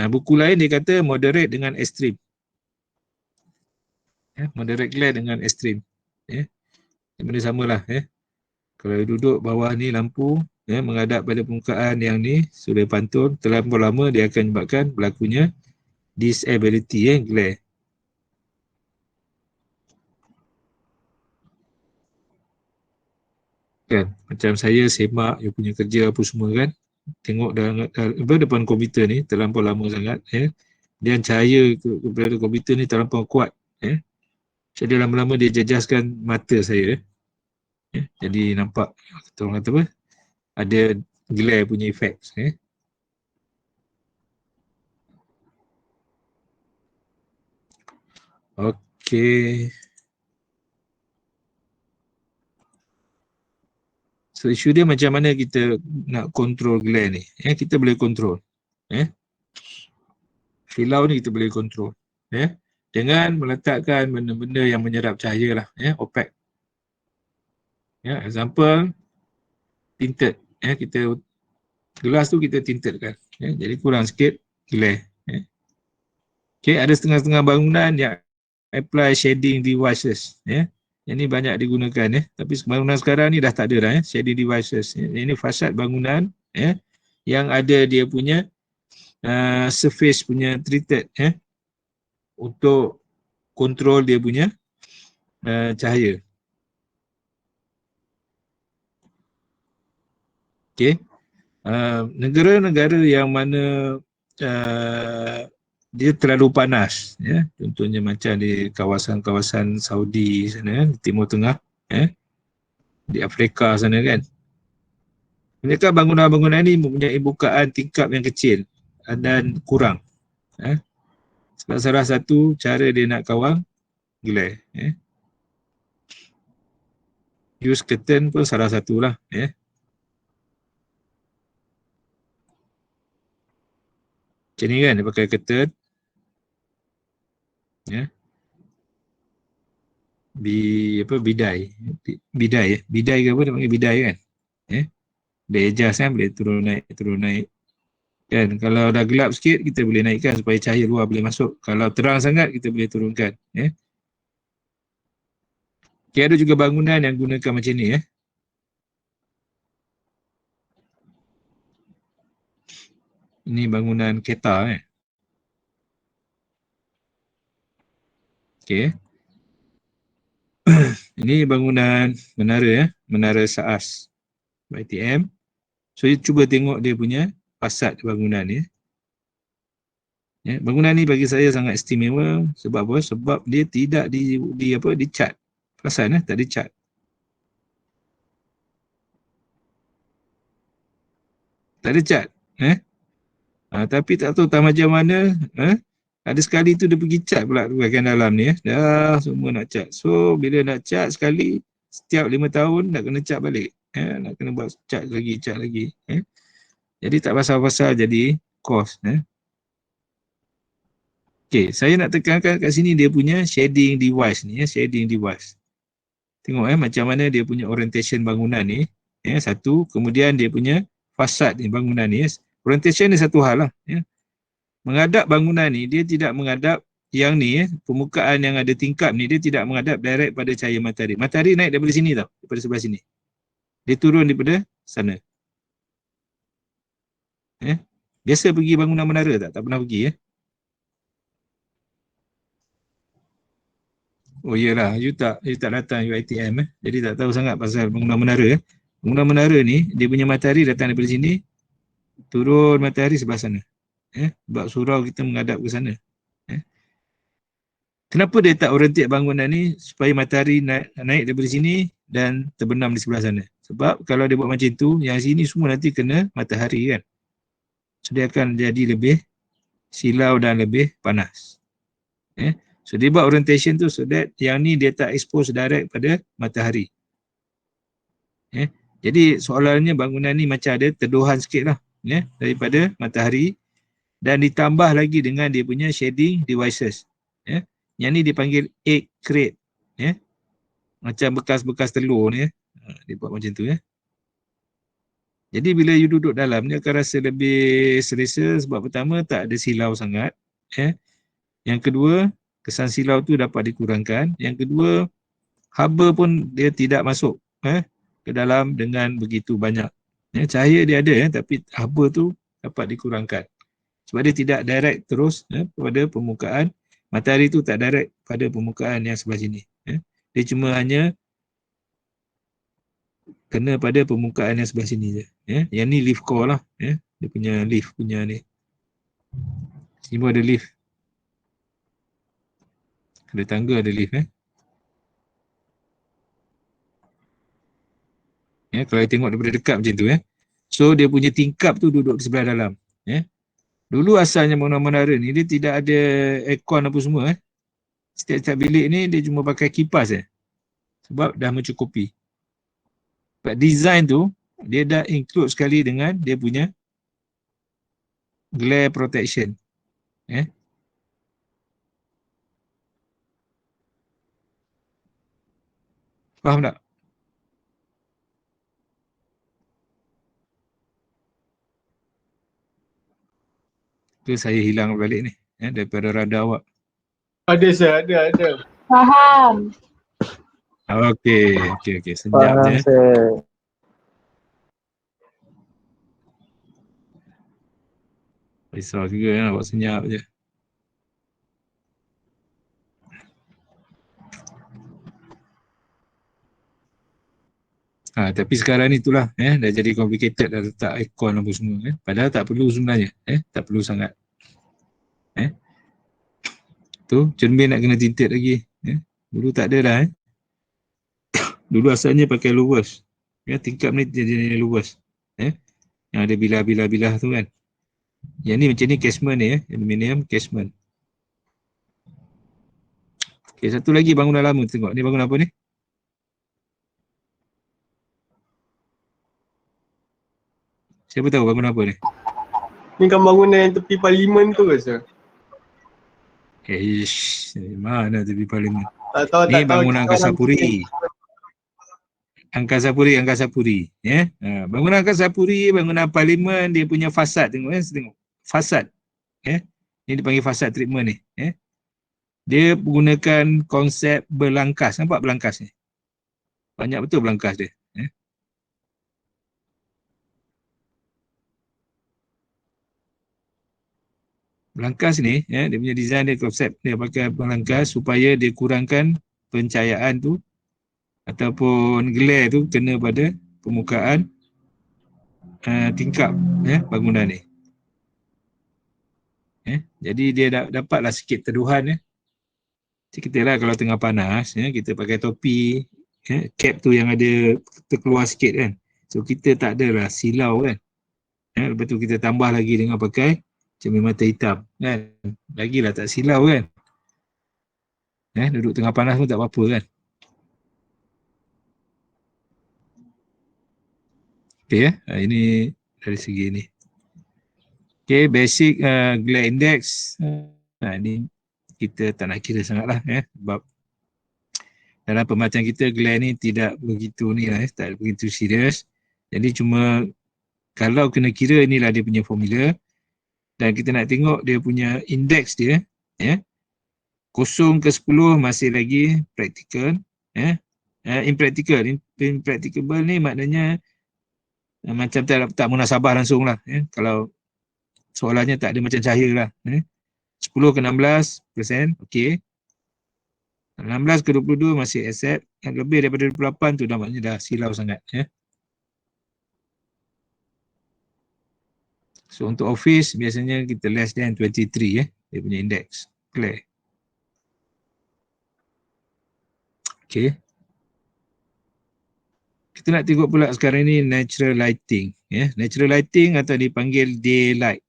Buku lain dia kata moderate dengan extreme. Moderate glare dengan extreme. Benda samalah. Kalau duduk bawah ni lampu, menghadap pada permukaan yang ni sudah pantul, terlampau lama dia akan menyebabkan berlakunya disability, glare. Kan, macam saya semak dia punya kerja apa semua, kan, tengok depan komputer ni terlampau lama sangat, dan cahaya kepada komputer ni terlampau kuat, jadi lama-lama dia jejaskan mata saya, jadi nampak, orang kata apa, ada glare punya efek. Okey. So isu dia macam mana kita nak control glare ni. Kita boleh control. Silau ni kita boleh control. Dengan meletakkan benda-benda yang menyerap cahaya lah. Opaque. Example, tinted. Kita gelas tu kita tinted kan. Jadi kurang sikit glare. Okay, ada setengah-setengah bangunan yang apply shading devices. Yang ni banyak digunakan, tapi bangunan sekarang ni dah tak ada dah, shading devices. Ini fasad bangunan, yang ada dia punya surface punya treated, untuk kontrol dia punya cahaya. Okay. Negara-negara yang mana dia terlalu panas, contohnya macam di kawasan-kawasan Saudi sana, di Timur Tengah, di Afrika sana, kan, mereka bangunan-bangunan ni mempunyai bukaan tingkap yang kecil dan kurang, sebab salah satu cara dia nak kawal glare, use curtain pun salah satulah, macam ni kan, dia pakai curtain, bidai ke apa dia panggil, bidai kan, dia adjust kan, boleh turun naik kan. Kalau dah gelap sikit kita boleh naikkan supaya cahaya luar boleh masuk, kalau terang sangat kita boleh turunkan. Okay, ada juga bangunan yang gunakan macam ni, ini bangunan kereta, okay. Ini bangunan menara, menara SAAS ITM. So cuba tengok dia punya fasad bangunan ni. Bangunan ni bagi saya sangat istimewa sebab apa? Sebab dia tidak dicat. Perasan tak dicat. Tak ada cat. Tapi tak tahu tak macam mana. Ada sekali tu dia pergi cat pula bahagian dalam ni. Dah semua nak cat. So bila nak cat sekali, setiap 5 tahun nak kena cat balik. Nak kena buat cat lagi. Jadi tak pasal-pasal jadi kos. Okay, saya nak tekankan kat sini dia punya shading device ni. Shading device. Tengok macam mana dia punya orientation bangunan ni. Satu, kemudian dia punya fasad ni, bangunan ni. Orientation ni satu hal lah. Menghadap bangunan ni, dia tidak menghadap yang ni, permukaan yang ada tingkap ni, dia tidak menghadap direct pada cahaya matahari. Matahari naik daripada sini tau, daripada sebelah sini. Dia turun daripada sana. Biasa pergi bangunan menara tak? Tak pernah pergi Oh iyalah, you tak datang UiTM jadi tak tahu sangat pasal bangunan menara. Bangunan menara ni, dia punya matahari datang daripada sini, turun matahari sebelah sana. Sebab surau kita menghadap ke sana. Kenapa dia tak orientate bangunan ni supaya matahari naik daripada sini dan terbenam di sebelah sana? Sebab kalau dia buat macam tu, yang sini semua nanti kena matahari kan. So dia akan jadi lebih silau dan lebih panas. So dia buat orientation tu so that yang ni dia tak expose direct pada matahari. Jadi soalannya bangunan ni macam ada teduhan sikit lah daripada matahari dan ditambah lagi dengan dia punya shading devices. Yang ni dipanggil egg crate. Macam bekas-bekas telur ni. Dia buat macam tu. Jadi bila you duduk dalam dia akan rasa lebih selesa sebab pertama tak ada silau sangat. Yang kedua, kesan silau tu dapat dikurangkan. Yang kedua, haba pun dia tidak masuk ke dalam dengan begitu banyak. Cahaya dia ada tapi haba tu dapat dikurangkan. Sebab dia tidak direct terus pada permukaan. Matahari tu tak direct pada permukaan yang sebelah sini. Dia cuma hanya kena pada permukaan yang sebelah sini je. Yang ni lift core lah. Dia punya lift punya ni. Sini pun ada lift. Ada tangga, ada lift. Kalau tengok daripada dekat macam tu. So dia punya tingkap tu duduk di sebelah dalam. Dulu asalnya bangunan menara ni dia tidak ada aircon apa semua. Setiap bilik ni dia cuma pakai kipas sebab dah mencukupi. But design tu dia dah include sekali dengan dia punya glare protection. Faham tak? Ke saya hilang balik ni daripada radar awak. Ada sir, ada. Faham. Okey. Senyap Faham, je. sir. Risau juga nak buat senyap je. Tapi sekarang ni itulah dah jadi complicated, dah letak aircon apa semua padahal tak perlu sebenarnya tak perlu sangat. Tu cermin nak kena tinted lagi dulu tak ada dah dulu asalnya pakai lowest tingkap ni jadi lowest yang ada bilah-bilah tu kan. Yang ni macam ni casement ni aluminium casement. Okay, satu lagi bangunan lama tengok ni bangunan apa ni? Siapa tahu bangunan apa ni? Ni kan bangunan yang tepi parlimen tu ke sir? Mana tepi parlimen? Tak tahu. Ni bangunan Angkasa Puri. Angkasa Puri. Bangunan Angkasa Puri, bangunan parlimen, dia punya fasad tengok tengok. Fasad. Ni dipanggil fasad treatment ni. Dia menggunakan konsep berlangkas. Nampak berlangkas ni? Banyak betul berlangkas dia. Berlangkas ni, dia punya design dia, konsep dia pakai berlangkas supaya dia kurangkan pencahayaan tu ataupun glare tu kena pada permukaan tingkap bangunan ni. Jadi dia dapatlah sikit teduhan. Kita lah kalau tengah panas, kita pakai topi, cap tu yang ada terkeluar sikit kan. So kita tak adalah silau kan. Lepas tu kita tambah lagi dengan pakai cermin mata hitam kan. Lagilah tak silau kan. Duduk tengah panas pun tak apa-apa kan. Okay, ini dari segi ni. Okay, basic glare index. Ni kita tak nak kira sangat lah sebab dalam pembacaan kita glare ni tidak begitu ni lah, tak begitu serius. Jadi cuma kalau kena kira, inilah dia punya formula dan kita nak tengok dia punya index dia 0 ke 10 masih lagi practical, impractical. Impracticable ni maknanya macam tak munasabah langsung lah. Kalau soalannya tak ada macam cahaya lah. 10 ke 16%, okey. 16 ke 22 masih accept. Yang lebih daripada 28 tu dah maknanya dah silau sangat. So untuk office biasanya kita less than 23 dia punya index. Clear. Okay. Kita nak tengok pula sekarang ni natural lighting. Natural lighting atau dipanggil daylight.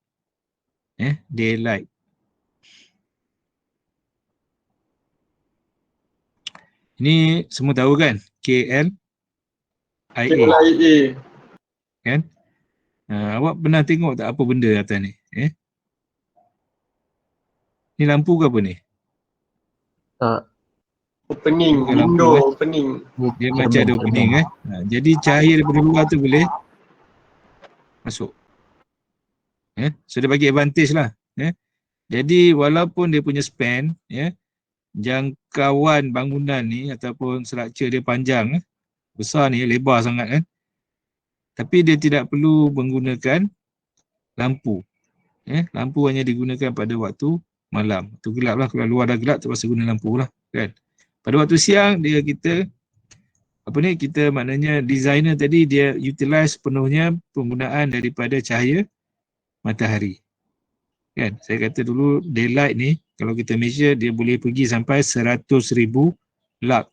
Daylight. Ini semua tahu kan? KLIA. KLIA. Kan? Awak pernah tengok tak apa benda atas ni? Ni lampu ke apa ni? Tak. Opening, Bukan lampu, window opening. Dia macam ada opening jadi cahaya daripada luar tu boleh masuk. So dia bagi advantage lah. Jadi walaupun dia punya span, jangkauan bangunan ni ataupun structure dia panjang, besar ni, lebar sangat kan. Tapi dia tidak perlu menggunakan lampu. Lampu hanya digunakan pada waktu malam. Tu gelap lah, kalau luar dah gelap terpaksa guna lampu lah kan. Pada waktu siang kita maknanya designer tadi dia utilize penuhnya penggunaan daripada cahaya matahari. Kan? Saya kata dulu daylight ni kalau kita measure dia boleh pergi sampai 100,000 lux.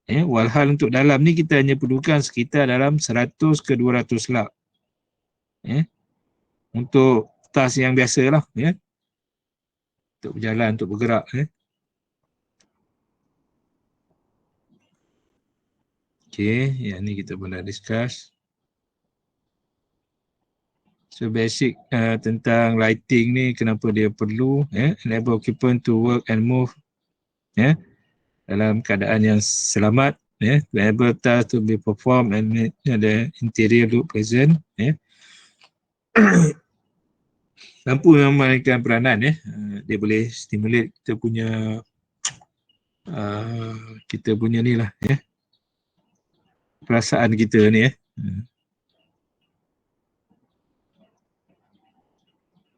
Walhal untuk dalam ni kita hanya perlukan sekitar dalam 100 ke 200 lux. Untuk task yang biasa lah. Untuk berjalan, untuk bergerak. Okay, yang ni kita pun dah discuss. So basic tentang lighting ni kenapa dia perlu enable occupant to work and move dalam keadaan yang selamat, to enable task to be performed and the interior look pleasant. Lampu memang memainkan peranan dia boleh stimulate kita punya ni lah perasaan kita ni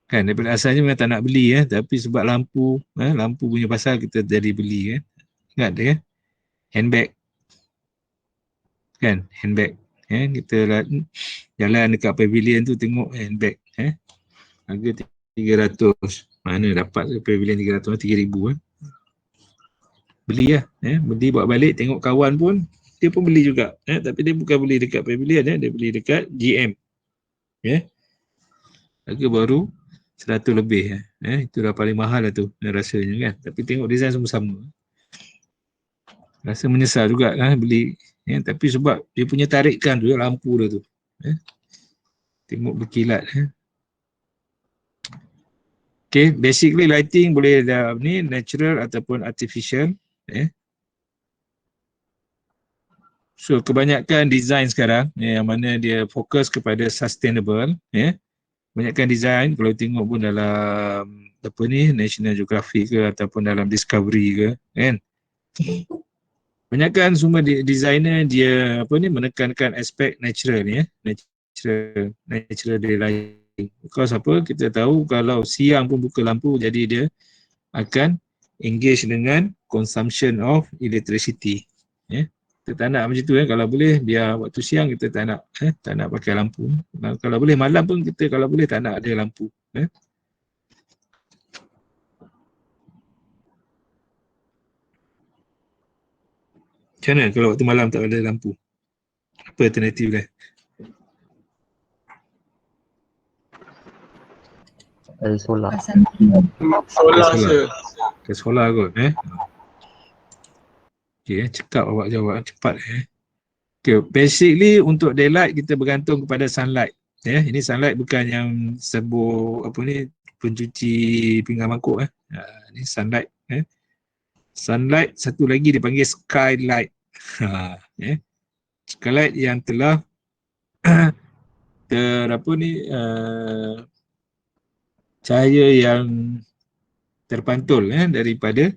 kan daripada asalnya memang tak nak beli tapi sebab lampu punya pasal kita jadi beli ingat dia handbag kan, handbag kita jalan dekat pavilion tu tengok handbag harga 300, mana dapat pavilion 300, 3,000 beli lah beli bawa balik, tengok kawan pun dia pun beli juga tapi dia bukan beli dekat pavilion dia beli dekat GM harga baru 100 lebih itu dah paling mahal lah tu rasanya kan, tapi tengok design semua sama, rasa menyesal juga beli tapi sebab dia punya tarikan tu lampu dah tu tengok berkilat Okay, basically lighting boleh ni natural ataupun artificial So kebanyakan design sekarang yang mana dia fokus kepada sustainable kebanyakan design kalau tengok pun dalam National Geographic ke ataupun dalam Discovery ke kan, kebanyakan semua designer dia menekankan aspek natural ni natural daylighting. Because kita tahu kalau siang pun buka lampu jadi dia akan engage dengan consumption of electricity Kita tak nak macam tu kalau boleh biar waktu siang kita tak nak pakai lampu. Kalau boleh malam pun kita kalau boleh tak nak ada lampu. Macam mana kalau waktu malam tak ada lampu? Apa alternatif dia? Air solar. Solar je. Ke solar kot Okay, cakap awak jawab cepat Okay, basically untuk daylight kita bergantung kepada sunlight. Ini sunlight bukan yang sebut apa ni pencuci pinggan mangkuk Ini sunlight Sunlight satu lagi dipanggil skylight. Skylight yang telah cahaya yang terpantul daripada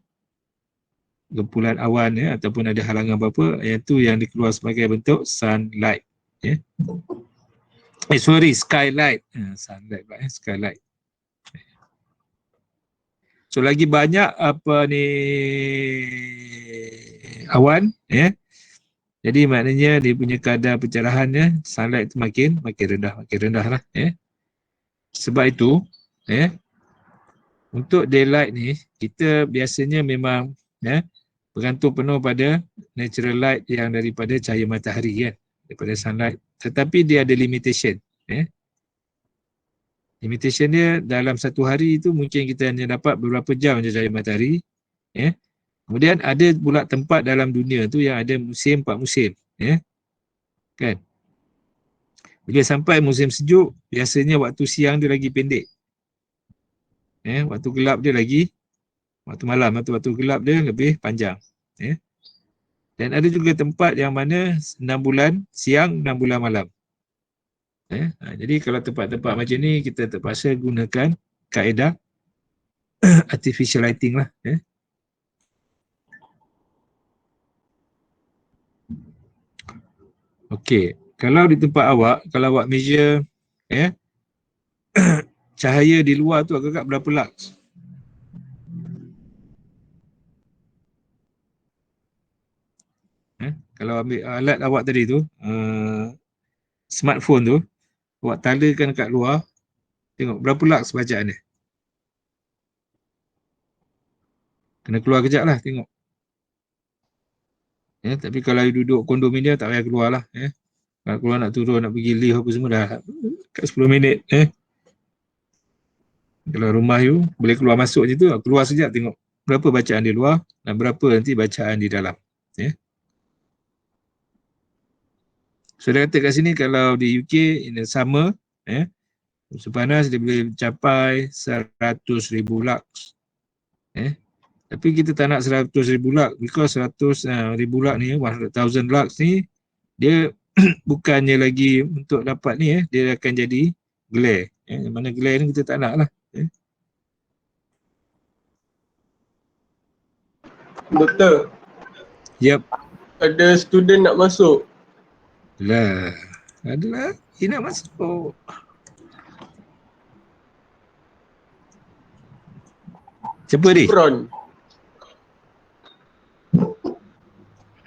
gempulan awan ataupun ada halangan apa-apa, iaitu yang dikeluar sebagai bentuk sunlight. Skylight. Sunlight pula skylight. So lagi banyak awan jadi maknanya dia punya kadar pencerahannya sunlight tu makin rendah lah Sebab itu untuk daylight ni kita biasanya memang bergantung penuh pada natural light yang daripada cahaya matahari daripada sunlight, tetapi dia ada limitation. Limitation dia dalam satu hari itu mungkin kita hanya dapat beberapa jam je cahaya matahari. Kemudian ada pula tempat dalam dunia tu yang ada musim 4 musim. Kan? Bila sampai musim sejuk, biasanya waktu siang dia lagi pendek. Waktu gelap dia lagi, waktu malam, waktu gelap dia lebih panjang. Dan ada juga tempat yang mana 6 bulan siang, 6 bulan malam. Jadi kalau tempat-tempat macam ni kita terpaksa gunakan kaedah artificial lighting lah. Okey, kalau di tempat awak, kalau awak measure cahaya di luar tu agak-agak berapa lux? Kalau ambil alat awak tadi tu, smartphone tu, awak talakan kat luar, tengok berapa lux bacaan dia. Kena keluar kejap lah tengok. Tapi kalau you duduk kondominium tak payah keluar lah. Kalau keluar nak turun, nak pergi lift apa semua dah kat 10 minit. Kalau rumah you boleh keluar masuk je tu, keluar sekejap tengok berapa bacaan di luar dan berapa nanti bacaan di dalam. So dia kata kat sini kalau di UK in the summer, musim panas dia boleh mencapai 100,000 lux. Tapi kita tak nak 100,000 lux because 100,000 lux ni, 100,000 lux ni dia bukannya lagi untuk dapat ni dia akan jadi glare. Mana glare ni kita tak nak lah. Doktor, Yep. ada student nak masuk. Lah, adalah dia nak masuk. Siapa ni? Syukron.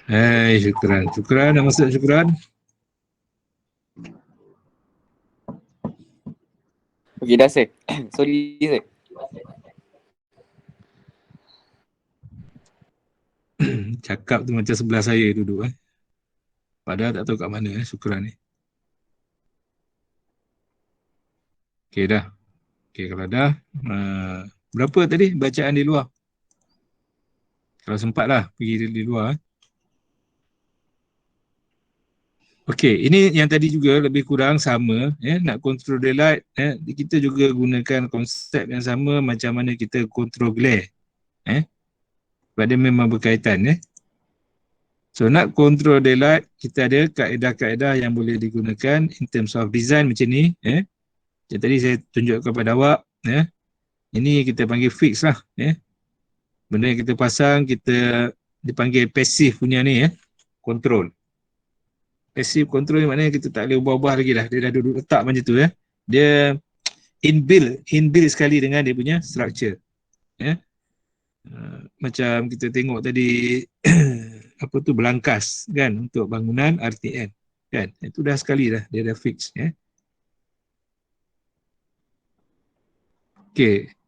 Hai, Syukran. Syukran, nak masuk Syukran? Okey dah sir. Sorry sir. Cakap tu macam sebelah saya duduk Padahal tak tahu kat mana Syukran ni. Okey dah. Okey kalau dah. Berapa tadi bacaan di luar? Kalau sempat lah pergi di luar. Okey, ini yang tadi juga lebih kurang sama. Nak control daylight, kita juga gunakan konsep yang sama macam mana kita control glare. Sebab dia memang berkaitan. So nak control daylight, kita ada kaedah-kaedah yang boleh digunakan in terms of design macam ni. Macam tadi saya tunjuk kepada awak. Ini kita panggil fix lah. Benda yang kita pasang, kita dipanggil passive punya ni. Control. Passive control ni maknanya kita tak boleh ubah-ubah lagi dah. Dia dah duduk letak macam tu. Dia inbuilt sekali dengan dia punya structure. Macam kita tengok tadi apa tu belangkas kan untuk bangunan RTM kan. Itu dah sekali dah, dia dah fix ya. Okey.